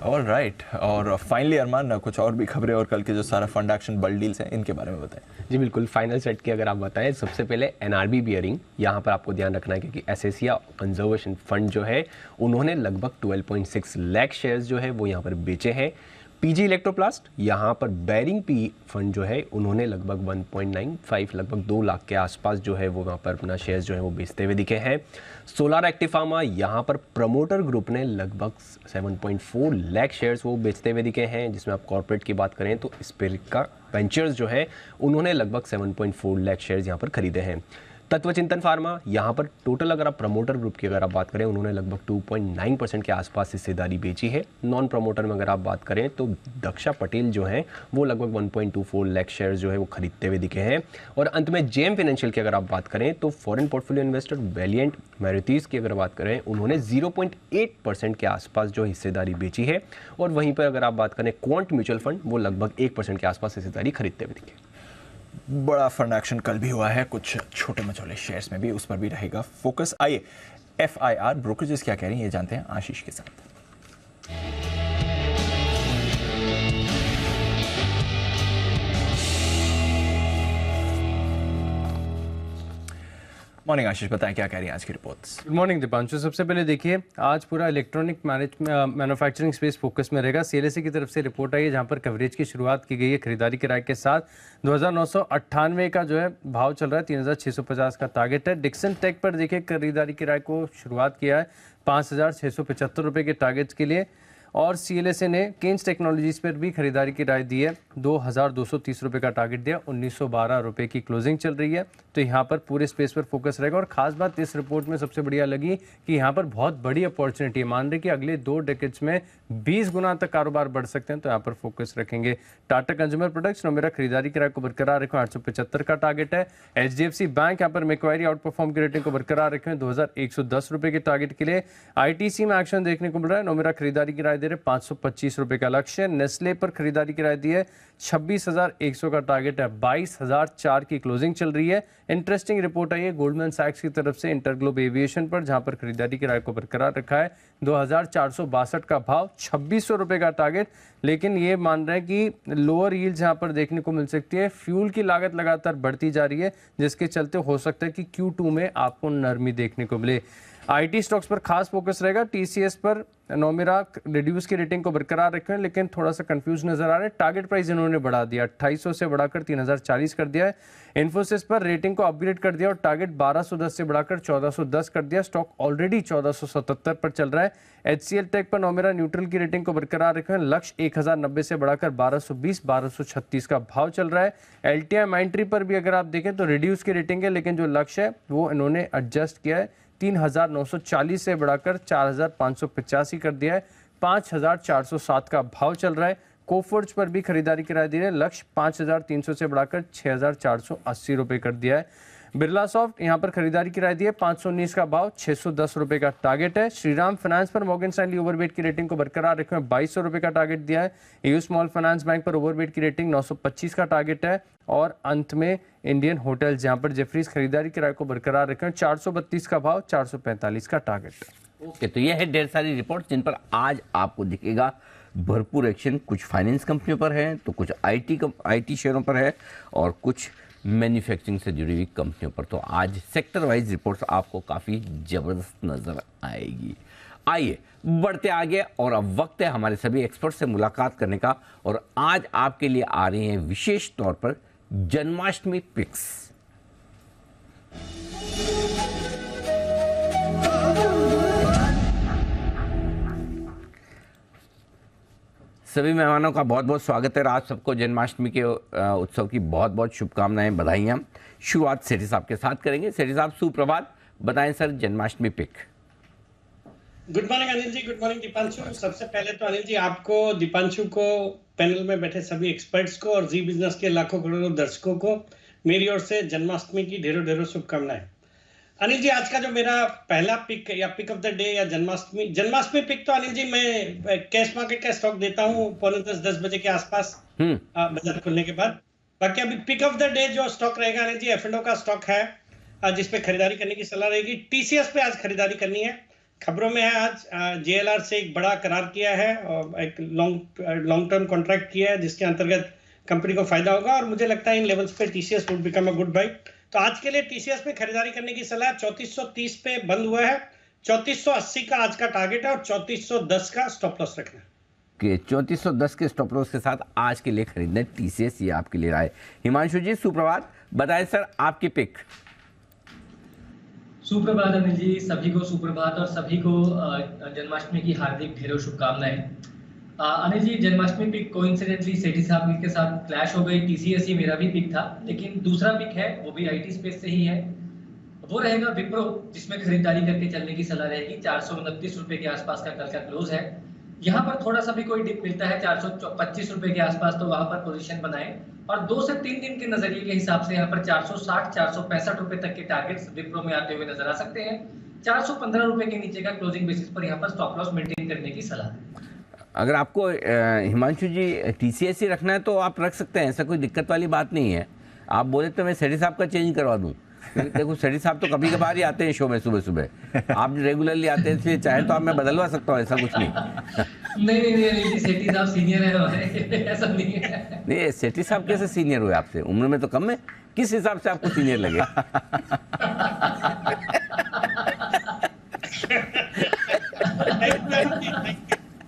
S2: ऑल राइट, और फाइनली अरमान, कुछ और भी खबरें और कल के जो सारा फंड एक्शन बल्क डील्स हैं इनके बारे में बताएं।
S3: जी बिल्कुल, फाइनल सेट की अगर आप बताएं, सबसे पहले NRB बियरिंग, यहाँ पर आपको ध्यान रखना है, क्योंकि एसएसिया कंजर्वेशन फंड जो है उन्होंने लगभग 12.6 लाख शेयर्स जो है वो यहाँ पर बेचे हैं। पीजी इलेक्ट्रोप्लास्ट, यहाँ पर बैरिंग पी फंड जो है उन्होंने लगभग 1.95 लगभग 2 लाख के आसपास जो है वो वहाँ पर अपना शेयर्स जो है वो बेचते हुए दिखे हैं। सोलार एक्टिव फार्मा, यहाँ पर प्रमोटर ग्रुप ने लगभग 7.4 लाख शेयर्स वो बेचते हुए दिखे हैं, जिसमें आप कॉर्पोरेट की बात करें तो स्पिरिका वेंचर्स जो है उन्होंने लगभग 7.4 लाख शेयर्स यहाँ पर खरीदे हैं। तत्वचिंतन फार्मा, यहाँ पर टोटल अगर आप प्रमोटर ग्रुप की अगर आप बात करें उन्होंने लगभग 2.9% के आसपास हिस्सेदारी बेची है। नॉन प्रमोटर में अगर आप बात करें तो दक्षा पटेल जो हैं वो लगभग 1.24 लाख शेयर्स जो है वो खरीदते हुए दिखे हैं। और अंत में जेएम फाइनेंशियल की अगर आप बात करें तो फॉरेन पोर्टफोलियो इन्वेस्टर वैलिएंट मैरिटीज की अगर बात करें उन्होंने 0.8% के आसपास जो हिस्सेदारी बेची है। और वहीं पर अगर आप बात करें क्वांट म्यूचुअल फंड, वो लगभग 1% के आसपास हिस्सेदारी खरीदते हुए दिखे।
S2: बड़ा फंड एक्शन कल भी हुआ है, कुछ छोटे मचोले शेयर्स में भी, उस पर भी रहेगा फोकस। आइए FIR ब्रोकरेजेस क्या कह रही हैं ये जानते हैं आशीष के साथ। मॉर्निंग आशीष, बताएं क्या कह रही हैं आज की रिपोर्ट्स।
S5: Good morning Deepanshu. सबसे पहले देखिए आज पूरा इलेक्ट्रॉनिक मैन्युफैक्चरिंग स्पेस फोकस में रहेगा। CLSA की तरफ से रिपोर्ट आई है जहां पर कवरेज की शुरुआत की गई है खरीदारी की राय के साथ। 2998 का जो है भाव चल रहा है, 3650 का टारगेट है। डिक्सन टेक पर देखिए खरीदारी की राय को शुरुआत किया है 5675 रुपये के टारगेट के लिए। और CLSA ने केन्स टेक्नोलॉजीज पर भी खरीदारी की राय दी है, 2230 रुपये का टारगेट दिया, 1912 रुपये की क्लोजिंग चल रही है। तो यहाँ पर पूरे स्पेस पर फोकस रहेगा। और खास बात इस रिपोर्ट में सबसे बढ़िया लगी कि यहाँ पर बहुत बड़ी अपॉर्चुनिटी है। मान रहे कि अगले 2 डेकेड्स में 20 गुना तक कारोबार बढ़ सकते हैं, तो यहाँ पर फोकस रखेंगे। टाटा कंज्यूमर प्रोडक्ट्स मेरा खरीदारी किराए को बरकरार रखें, 875 का टारगेट है। HDFC बैंक यहाँ पर मैक्वायरी आउट परफॉर्म की रेटिंग को बरकरार रखें 2110 रुपये के टारगेट के लिए। ITC में एक्शन देखने को मिल रहा है, मेरा खरीदारी की राय दे रहे 525 रुपये का लक्ष्य। नेस्ले पर खरीदारी की राय दी है 26,100 का टारगेट है, 22,004 की क्लोजिंग चल रही है। इंटरेस्टिंग रिपोर्ट आई है गोल्डमैन सैक्स की तरफ से इंटरग्लोब एविएशन पर, जहां पर खरीदारी की राय को बरकरार रखा है 2462 का भाव, 2600 रुपये का टारगेट। लेकिन ये मान रहे हैं कि लोअर यील्ड्स यहाँ पर देखने को मिल सकती है। फ्यूल की लागत लगातार बढ़ती जा रही है, जिसके चलते हो सकता है कि Q2 में आपको नरमी देखने को मिले। IT स्टॉक्स पर खास फोकस रहेगा। TCS पर नोमेरा रिड्यूस की रेटिंग को बरकरार रखें, लेकिन थोड़ा सा कंफ्यूज नजर आ रहा है। टारगेट प्राइस इन्होंने बढ़ा दिया, 2800 से बढ़ाकर 3040 कर दिया है। इन्फोसिस पर रेटिंग को अपग्रेड कर दिया और टारगेट 1210 से बढ़ाकर 1410 कर दिया। स्टॉक ऑलरेडी 1477 पर चल रहा है। HCL टेक पर नोमेरा न्यूट्रल की रेटिंग को बरकरार रखें, लक्ष्य 1090 से बढ़ाकर 1220-1236 का भाव चल रहा है। LTI माइंट्री पर भी अगर आप देखें तो रिड्यूस की रेटिंग है, लेकिन जो लक्ष्य है वो इन्होंने एडजस्ट किया है, 3940 से बढ़ाकर 4585 कर दिया है, 5407 का भाव चल रहा है। कोफोर्ज पर भी खरीदारी की राय दी है, लक्ष्य 5300 से बढ़ाकर 6480 रुपये कर दिया है। बिरला सॉफ्ट यहाँ पर खरीदारी की राय दी है, 519 का भाव, 610 रुपये का टारगेट है। श्रीराम फाइनेंस पर मॉर्गन स्टैनली ओवरवेट की रेटिंग को बरकरार रखे 2200 रुपये का टारगेट दिया है। EU स्मॉल फाइनेंस बैंक पर ओवरवेट की रेटिंग 925 का टारगेट है। और अंत में इंडियन होटल्स जहाँ पर जेफरीज खरीदारी की राय को बरकरार रखें, 432 का भाव, 445 का टारगेट है।
S1: ओके, तो ये है ढेर सारी रिपोर्ट जिन पर आज आपको दिखेगा भरपूर एक्शन। कुछ फाइनेंस कंपनियों पर है, तो कुछ IT शेयरों पर है, और कुछ मैन्युफैक्चरिंग से जुड़ी हुई कंपनियों पर। तो आज सेक्टर वाइज रिपोर्ट्स आपको काफ़ी ज़बरदस्त नज़र आएगी। आइए बढ़ते आगे, और अब वक्त है हमारे सभी एक्सपर्ट से मुलाकात करने का। और आज आपके लिए आ रही हैं विशेष तौर पर जन्माष्टमी पिक्स। सभी मेहमानों का बहुत बहुत स्वागत है। आज सबको जन्माष्टमी के उत्सव की बहुत बहुत शुभकामनाएं, बधाइयाँ। शुरुआत सेठी साहब के साथ करेंगे। सेठी साहब सुप्रभात, बताएं sir Janmashtami pick.
S6: Good morning Anil ji, good morning Deepanshu. सबसे पहले तो अनिल जी आपको, दीपांशु को, पैनल में बैठे सभी एक्सपर्ट्स को और जी बिजनेस के लाखों करोड़ों दर्शकों को मेरी ओर से जन्माष्टमी की ढेरों ढेरों शुभकामनाएं। अनिल जी आज का जो मेरा पहला पिक या पिक ऑफ द डे या जन्माष्टमी पिक, तो अनिल जी मैं कैश मार्केट का स्टॉक देता हूँ 9:45-10 बजे के आसपास बाजार खुलने के बाद। बाकी अभी पिक ऑफ द डे जो स्टॉक रहेगा अनिल जी F&O का स्टॉक है, जिसपे खरीदारी करने की सलाह रहेगी। TCS पे आज खरीदारी करनी है। खबरों में है आज JLR से एक बड़ा करार किया है और एक लॉन्ग टर्म कॉन्ट्रैक्ट किया है, जिसके अंतर्गत कंपनी को फायदा होगा। और मुझे लगता है इन लेवल्स पे TCS would become a good buy. तो आज के लिए TCS पे खरीदारी करने की सलाह। 3430 पे बंद हुआ है, 3480 का आज का टारगेट है और 3410 का स्टॉप लॉस रखना है।
S1: ओके, 3410 के स्टॉप लॉस के साथ आज के लिए खरीदने TCS, ये आपके लिए रहा है। हिमांशु जी सुप्रभात, बताएं सर आपकी पिक।
S7: सुप्रभात अनिल जी, सभी को सुप्रभात और सभी को जन्माष्टमी की हार्दिक ढेरों शुभकामनाएं। अनिल जी, जन्माष्टमी पिक कोइंसिडेंटली सेठी साहब के साथ क्लैश हो गई। TCS ही मेरा भी पिक था, लेकिन दूसरा पिक है वो भी IT स्पेस से ही है, वो रहेगा विप्रो, जिसमें खरीदारी करके चलने की सलाह रहेगी। 429 रुपए के आसपास का कल का क्लोज है। यहाँ पर थोड़ा सा भी कोई डिप मिलता है 425 रुपए के आसपास, तो वहां पर पोजीशन बनाएं और 2 से 3 दिन के नजरिए के हिसाब से यहाँ पर 460 465 रुपए तक के टारगेट्स विप्रो में आते हुए नजर आ सकते हैं। 415 रुपए के नीचे का क्लोजिंग बेसिस पर यहाँ पर स्टॉप लॉस मेंटेन करने की सलाह।
S1: अगर आपको हिमांशु जी TCS ही रखना है तो आप रख सकते हैं, ऐसा कोई दिक्कत वाली बात नहीं है। आप बोले तो मैं सेठी साहब का चेंज करवा दूं। देखो सेठी साहब तो कभी कभार ही आते हैं शो में सुबह सुबह, आप रेगुलरली आते हैं, इसलिए चाहे तो आप मैं बदलवा सकता हूँ, ऐसा कुछ नहीं।
S7: नहीं, सेठी साहब सीनियर है हमारे, ऐसा नहीं है।
S1: नहीं, सेठी साहब कैसे सीनियर हुए आपसे? उम्र में तो कम है, किस हिसाब से आपको सीनियर लगे?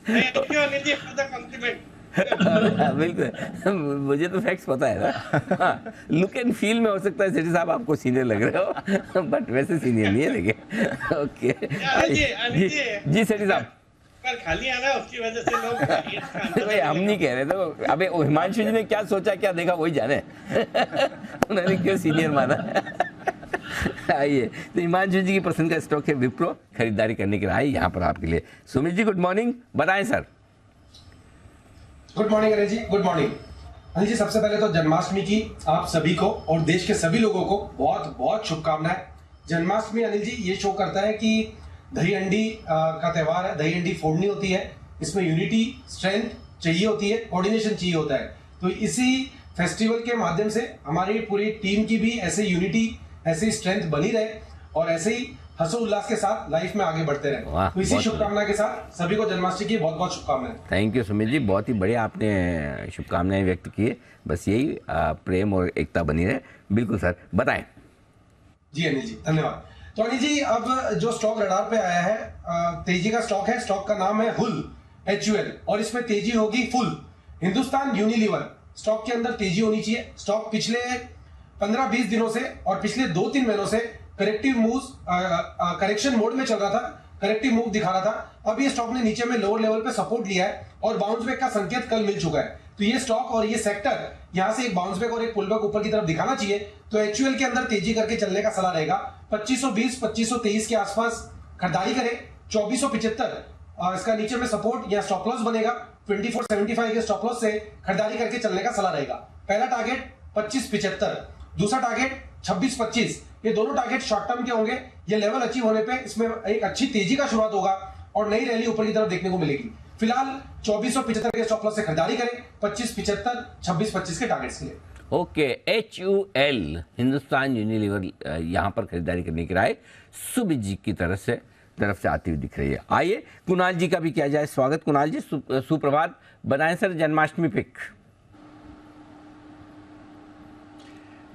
S6: Thank you, Anil ji, for the compliment.
S1: बिल्कुल, मुझे तो फैक्ट्स पता है ना। लुक एंड फील में हो सकता है सेठी साहब आपको सीनियर लग रहे हो, बट वैसे सीनियर नहीं है लेकिन। ओके जी सेठी साहब,
S6: पर खाली आना है, उसकी वजह से लोग
S1: भाई हम नहीं कह रहे थे, अबे हिमांशु जी ने क्या सोचा क्या देखा वही जाने। उन्होंने क्यों सीनियर माना। आइए, तो हिमांशु जी की पसंद का स्टॉक है विप्रो, खरीदारी करने के लिए आइए यहाँ पर आपके लिए। सुमित जी गुड मॉर्निंग, बताएं sir.
S8: Good morning Anil ji, good morning Anil जी। सबसे पहले तो जन्माष्टमी की आप सभी को और देश के सभी लोगों को बहुत बहुत शुभकामनाएं। जन्माष्टमी अनिल जी ये शो करता है कि दही अंडी का त्यौहार है, दही अंडी फोड़नी होती है, इसमें यूनिटी स्ट्रेंथ चाहिए होती है, कोऑर्डिनेशन चाहिए होता है। तो इसी फेस्टिवल के माध्यम से हमारी पूरी टीम की भी ऐसे यूनिटी, ऐसी स्ट्रेंथ बनी रहे और ऐसे ही हर्षो उल्लास के साथ लाइफ में आगे बढ़ते रहे। तो इसी शुभकामना के साथ सभी को जन्माष्टमी की बहुत बहुत शुभकामनाएं।
S1: थैंक यू सुमित जी, बहुत ही बढ़िया आपने शुभकामनाएं व्यक्त की है। बस यही प्रेम और एकता बनी रहे। बिल्कुल सर, बताएं।
S8: जी अनिल जी धन्यवाद। तो अनिल जी अब जो स्टॉक रडार पे आया है, तेजी का स्टॉक है, स्टॉक का नाम है हुल HUL और इसमें तेजी होगी फुल। हिंदुस्तान यूनिलीवर स्टॉक के अंदर तेजी होनी चाहिए। स्टॉक पिछले 15-20 दिनों से और पिछले 2-3 महीनों से करेक्टिव मूव्स, करेक्शन मोड में चल रहा था, करेक्टिव मूव दिखा रहा था। अब ये स्टॉक ने नीचे में लोअर लेवल पे सपोर्ट लिया है और बाउंस बैक का संकेत कल मिल चुका है। तो ये स्टॉक और ये सेक्टर यहां से एक बाउंस बैक और एक पुल बैक ऊपर की तरफ दिखाना चाहिए। तो HUL के अंदर तेजी करके चलने का सलाह रहेगा। 2520 2523 के आसपास खरीदारी करें। 2475 इसका नीचे में सपोर्ट या स्टॉप लॉस बनेगा। 2475 के स्टॉप लॉस से खरीदारी करके चलने का सलाह रहेगा। पहला टारगेट 2575, दूसरा टारगेट 2625। ये दोनों टारगेट शॉर्ट टर्म के होंगे। ये लेवल अचीव होने पे इसमें एक अच्छी तेजी का शुरुआत होगा और नई रैली ऊपर की तरफ देखने को मिलेगी। फिलहाल 2475 के स्टॉप लॉस से खरीदारी करें। 2575 2625 के टारगेट्स के लिए।
S1: ओके, HUL हिंदुस्तान यूनिलीवर यहाँ पर खरीदारी करने की राय सुमित जी की तरफ से आती हुई दिख रही है। आइए कुणाल जी का भी किया जाए स्वागत। कुणाल जी सुप्रभात, बताएं सर जन्माष्टमी पिक।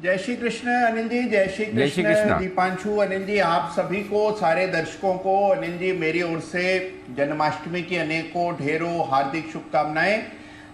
S9: जय श्री कृष्ण अनिल जी, जय श्री कृष्ण दीपांशु। अनिल जी आप सभी को, सारे दर्शकों को अनिल जी मेरी ओर से जन्माष्टमी की अनेकों ढेरों हार्दिक शुभकामनाएं।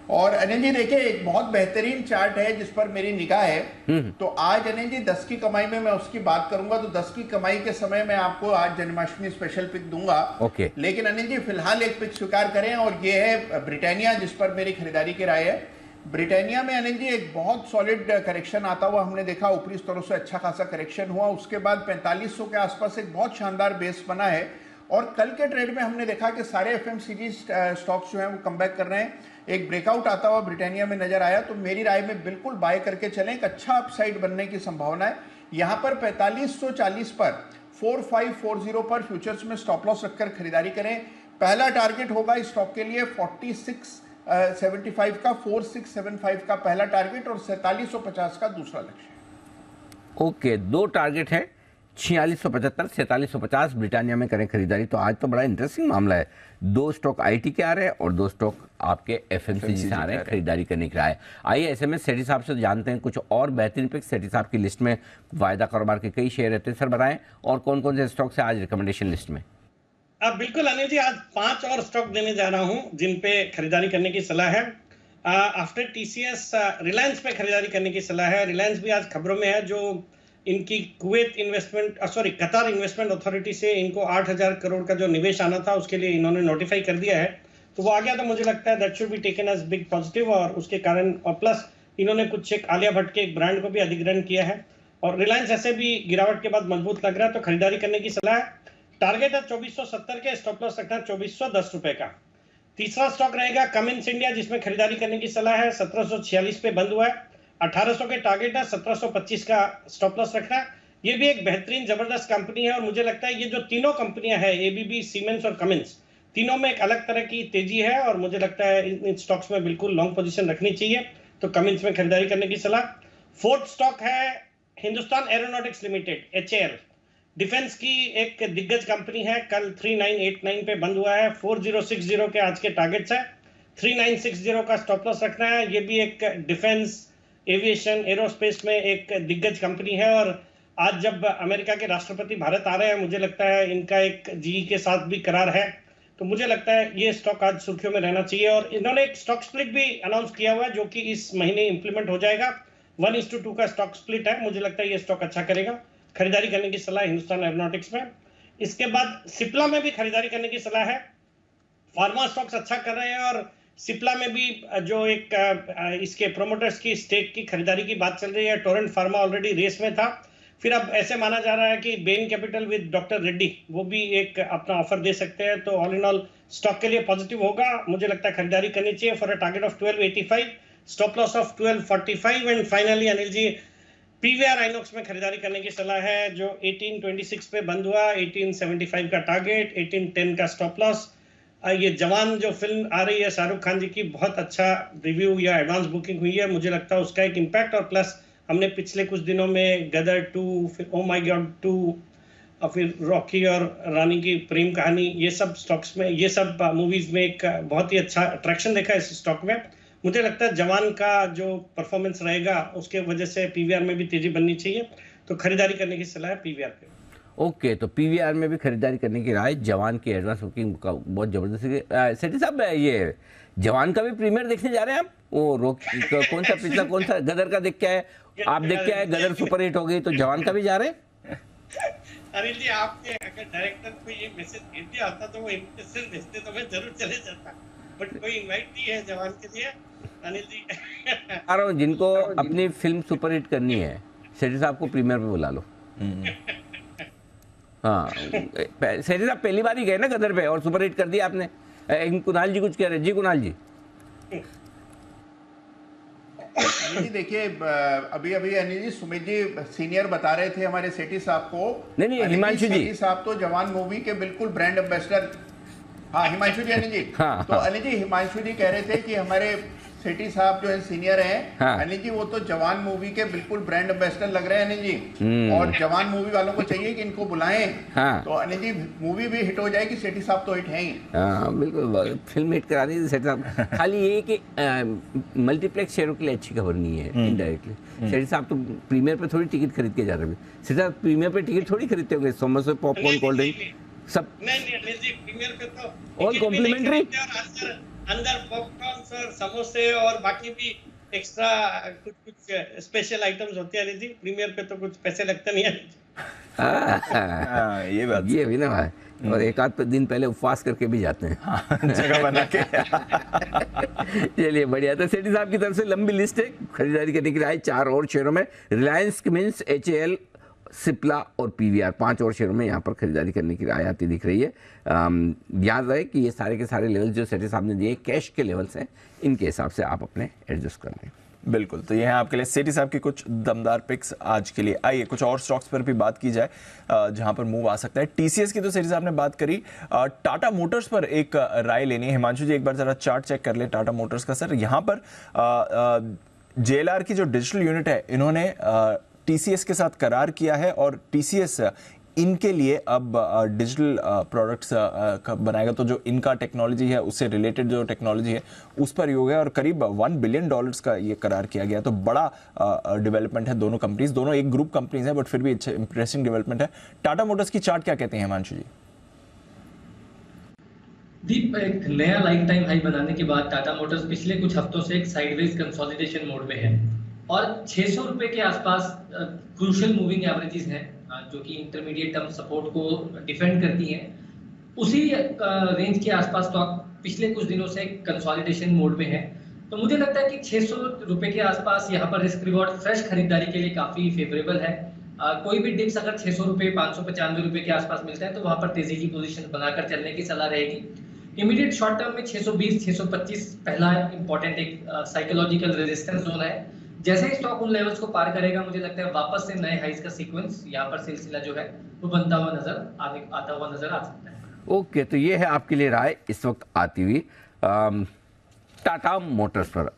S9: और अनिल जी देखिए, एक बहुत बेहतरीन चार्ट है जिस पर मेरी निगाह है। तो आज अनिल जी 10 की कमाई में मैं उसकी बात करूंगा। तो 10 की कमाई के समय मैं आपको आज जन्माष्टमी स्पेशल पिक दूंगा। लेकिन अनिल जी फिलहाल एक पिक स्वीकार करें और ये है ब्रिटानिया, जिस पर मेरी खरीदारी की राय है। ब्रिटानिया में अनिल जी एक बहुत सॉलिड करेक्शन आता हुआ हमने देखा, ऊपरी स्तरों से अच्छा खासा करेक्शन हुआ। उसके बाद 4500 के आसपास एक बहुत शानदार बेस बना है और कल के ट्रेड में हमने देखा कि सारे FMCG स्टॉक्स जो हैं वो कमबैक कर रहे हैं। एक ब्रेकआउट आता हुआ ब्रिटानिया में नजर आया। तो मेरी राय में बिल्कुल बाय करके चलें, एक अच्छा अपसाइड बनने की संभावना है। यहाँ पर 4540 पर 4540 पर फ्यूचर्स में स्टॉप लॉस रखकर खरीदारी करें। पहला टारगेट होगा इस स्टॉक के लिए 4675 का, 4675 का पहला टारगेट और 4750 का दूसरा लक्ष्य।
S1: ओके, दो टारगेट है 4675 4750 ब्रिटानिया में करें खरीदारी। तो आज तो बड़ा इंटरेस्टिंग मामला है। 2 स्टॉक IT के आ रहे हैं और 2 स्टॉक आपके FMCG से आ रहे हैं खरीदारी करने के लिए। आइए ऐसे में सेठी साहब से जानते हैं कुछ और बेहतरीन पिक। सेठी साहब की लिस्ट में वायदा कारोबार के कई शेयर रहते हैं, सर बताएं और कौन कौन से स्टॉक से आज रिकमेंडेशन लिस्ट में।
S6: बिल्कुल अनिल जी, आज 5 और स्टॉक देने जा रहा हूं जिन पे खरीदारी करने की सलाह है। आफ्टर टीसीएस रिलायंस पे खरीदारी करने की सलाह है। रिलायंस भी आज खबरों में है, जो इनकी कुवैत इन्वेस्टमेंट कतार इन्वेस्टमेंट अथॉरिटी से इनको 8,000 करोड़ का जो निवेश आना था उसके लिए इन्होंने नोटिफाई कर दिया है, तो वो आ गया। तो मुझे लगता है that should be taken as big positive, और उसके कारण और प्लस इन्होंने कुछ एक आलिया भट्ट के एक ब्रांड को भी अधिग्रहण किया है, और रिलायंस ऐसे भी गिरावट के बाद मजबूत लग रहा है, तो खरीदारी करने की सलाह है। टारगेट है 2470 के, स्टॉप लॉस रखना 2410 रुपए का। तीसरा स्टॉक रहेगा कमिंस इंडिया, जिसमें खरीदारी करने की सलाह है। 1746 पे बंद हुआ है, 1800 के टारगेट है, 1725 का स्टॉप लॉस रखना। ये भी एक बेहतरीन जबरदस्त कंपनी है, और मुझे लगता है ये जो तीनों कंपनियां हैं, एबीबी, सीमेंस और कमिंस, तीनों में एक अलग तरह की तेजी है, और मुझे लगता है इन स्टॉक्स में बिल्कुल लॉन्ग पोजीशन रखनी चाहिए, तो कमिंस में खरीदारी करने की सलाह। फोर्थ स्टॉक है Hindustan aeronautics limited, HAL, defence की एक दिग्गज कंपनी है। कल 3989 पे बंद हुआ है, 4060 के आज के टारगेट्स है, 3960 का स्टॉप लॉस रखना है। ये भी एक डिफेंस, एविएशन, एरोस्पेस में एक दिग्गज कंपनी है, और आज जब अमेरिका के राष्ट्रपति भारत आ रहे हैं, मुझे लगता है इनका एक GE के साथ भी करार है, तो मुझे लगता है ये स्टॉक आज सुर्खियों में रहना चाहिए। और इन्होंने एक स्टॉक स्प्लिट भी अनाउंस किया हुआ है, जो कि इस महीने इंप्लीमेंट हो जाएगा। 1:2 का स्टॉक स्प्लिट है, मुझे लगता है ये स्टॉक अच्छा करेगा। खरीदारी करने की सलाह हिंदुस्तान एरोनॉटिक्स में। इसके बाद सिप्ला में भी खरीदारी करने की सलाह है। फार्मा स्टॉक्स अच्छा कर रहे हैं, और सिप्ला में भी जो एक इसके प्रोमोटर्स की स्टेक की खरीदारी की बात चल रही है। टोरेंट फार्मा ऑलरेडी रेस में था, फिर अब ऐसे माना जा रहा है कि Ben capital with doctor Reddy वो भी एक अपना ऑफर दे सकते हैं, तो ऑल इन ऑल स्टॉक के लिए पॉजिटिव होगा। मुझे लगता है खरीदारी करनी चाहिए for a target of 1285, stop loss of 1245। And finally Anil ji, PVR INOX में खरीदारी करने की सलाह है, जो 1826 पे बंद हुआ, 1875 का टारगेट, 1810 का स्टॉप लॉस। ये जवान जो फिल्म आ रही है शाहरुख खान जी की, बहुत अच्छा रिव्यू या एडवांस बुकिंग हुई है, मुझे लगता है उसका एक इम्पैक्ट, और प्लस हमने पिछले कुछ दिनों में गदर 2, फिर ओ माय गॉड 2, और फिर रॉकी और रानी की प्रेम कहानी, ये सब स्टॉक्स में, ये सब मूवीज में एक बहुत ही अच्छा अट्रैक्शन देखा है इस स्टॉक में। मुझे लगता है जवान का जो परफॉर्मेंस रहेगा उसके वजह से पीवीआर में भी तेजी बननी चाहिए, तो खरीदारी करने की सलाह है पीवीआर पे।
S1: ओके, तो पीवीआर में भी खरीदारी करने की राय, जवान की एडवांस बुकिंग का बहुत जबरदस्त। सेठी साहब, ये जवान का भी प्रीमियर देखने जा रहे हैं आप? वो कौन सा पिछला, कौन सा गदर का देख के आए आप? देख के आए गदर सुपरहिट हो गई, तो जवान का भी जा रहे हैं?
S6: अनिल जी, आपने अगर डायरेक्टर को ये मैसेज भेज दिया होता तो वो इन्विटेशन भेजते तो मैं जरूर चले जाता, बट कोई इनवाइट नहीं है जवान के लिए अनिल जी।
S1: आ रहा हूँ, जिनको अपनी फिल्म सुपरहिट करनी है, सेठी साहब को प्रीमियर पे बुला लो। हाँ, सेठी साहब पहली बार ही गए ना गदर पे, और सुपरहिट कर दिया आपने। कुणाल जी कुछ कह रहे हैं। जी कुणाल जी।
S9: जी देखिए, अभी अनिल जी, सुमित जी सीनियर बता रहे थे हमारे सेठी साहब को।
S1: नहीं, हिमांशु जी।
S9: सेठी साहब तो जवान मूवी के बिल्कुल ब्रांड एम्बेसडर। हाँ, हिमांशु जी, अनिल जी।
S1: हाँ,
S9: तो अनिल जी, हिमांशु जी कह रहे थे कि हमारे सेठी साहब जो है सीनियर हैं,
S1: हाँ।
S9: अनिल जी, वो तो जवान मूवी के बिल्कुल ब्रांड एम्बेसडर लग रहे हैं अनिल जी। और जवान मूवी वालों को चाहिए कि इनको बुलाएं।
S1: हाँ।
S9: तो अनिल जी, मूवी भी हिट हो जाएगी, सेठी साहब तो हिट हैं ही।
S1: हाँ बिल्कुल, फिल्म हिट करा दी सेठी साहब। खाली ये कि मल्टीप्लेक्स शेयरों के लिए अच्छी खबर नहीं है इनडायरेक्टली। सेठी साहब तो प्रीमियर पे थोड़ी टिकट खरीद के जा रहे हैं। सेठी साहब प्रीमियर पे टिकट थोड़ी खरीदते होंगे, समोसे, पॉपकॉर्न, कोल्ड ड्रिंक सब।
S6: नहीं अनिल जी, प्रीमियर पे तो
S1: और कॉम्प्लीमेंट्री
S6: अंदर पॉपकॉर्न और समोसे और बाकी भी एक्स्ट्रा कुछ स्पेशल आइटम्स होते हैं अनिल जी। प्रीमियर पे तो कुछ पैसे लगते नहीं है।
S2: ये बात,
S1: ये भी ना भाई, और एक आध दिन पहले उपवास करके भी जाते हैं
S2: जगह बना के।
S1: चलिए बढ़िया। तो सेठी साहब की तरफ से लंबी लिस्ट है खरीदारी करने की राय 4 और शेयरों में, रिलायंस, कमिंस, HAL, सिप्ला और पीवीआर, 5 और शेयरों में यहाँ पर खरीदारी करने की राय आती दिख रही है। याद रहे कि ये सारे के सारे लेवल्स जो सेठी साहब ने दिए कैश के लेवल्स हैं, इनके हिसाब से आप अपने एडजस्ट कर लें।
S2: बिल्कुल, तो ये है आपके लिए सेठी साहब की कुछ दमदार पिक्स आज के लिए। आइए कुछ और स्टॉक्स पर भी बात की जाए जहां पर मूव आ सकता है। टीसीएस की तो सेठी साहब ने बात करी, टाटा मोटर्स पर एक राय लेनी है। हिमांशु जी एक बार जरा चार्ट चेक कर ले टाटा मोटर्स का। सर यहाँ पर JLR की जो डिजिटल यूनिट है, इन्होंने टीसीएस के साथ करार किया है, और टीसीएस इनके लिए अब डिजिटल प्रोडक्ट्स बनाएगा। तो जो इनका टेक्नोलॉजी है, उससे रिलेटेड जो टेक्नोलॉजी है उस पर योग है, और करीब $1 बिलियन का ये करार किया गया। तो बड़ा डेवलपमेंट है। दोनों कंपनीज, दोनों एक ग्रुप कंपनीज है, बट फिर भी इंप्रेसिंग डेवलपमेंट है। टाटा मोटर्स की चार्ट क्या कहते हैं हिमांशु जी?
S7: दीप, एक नया लाइफ टाइम हाई बनाने के बाद टाटा मोटर्स पिछले कुछ हफ्तों से एक साइडवेज कंसोलिडेशन मोड में है और 600 रुपए के आसपास क्रूशियल मूविंग एवरेजेस हैं जो कि इंटरमीडिएट टर्म सपोर्ट को डिफेंड करती हैं। उसी रेंज के आसपास स्टॉक पिछले कुछ दिनों से कंसोलिडेशन मोड में है, तो मुझे लगता है कि 600 रुपए के आसपास यहाँ पर रिस्क रिवॉर्ड फ्रेश खरीदारी के लिए काफी फेवरेबल है। कोई भी डिप्स अगर 600 रुपए 595 रुपए के आसपास मिलता है तो वहां पर तेजी की पोजीशन बनाकर चलने की सलाह रहेगी। इमीडिएट शॉर्ट टर्म में 620 625 पहला इंपॉर्टेंट एक साइकोलॉजिकल रेजिस्टेंस जोन है। जैसे ही स्टॉक उन लेवल्स को पार करेगा मुझे लगता है वापस से नए हाइस का सीक्वेंस यहाँ पर सिलसिला जो है वो बनता हुआ आता हुआ नजर आ सकता है।
S1: ओके, तो ये है आपके लिए राय इस वक्त आती हुई टाटा मोटर्स पर।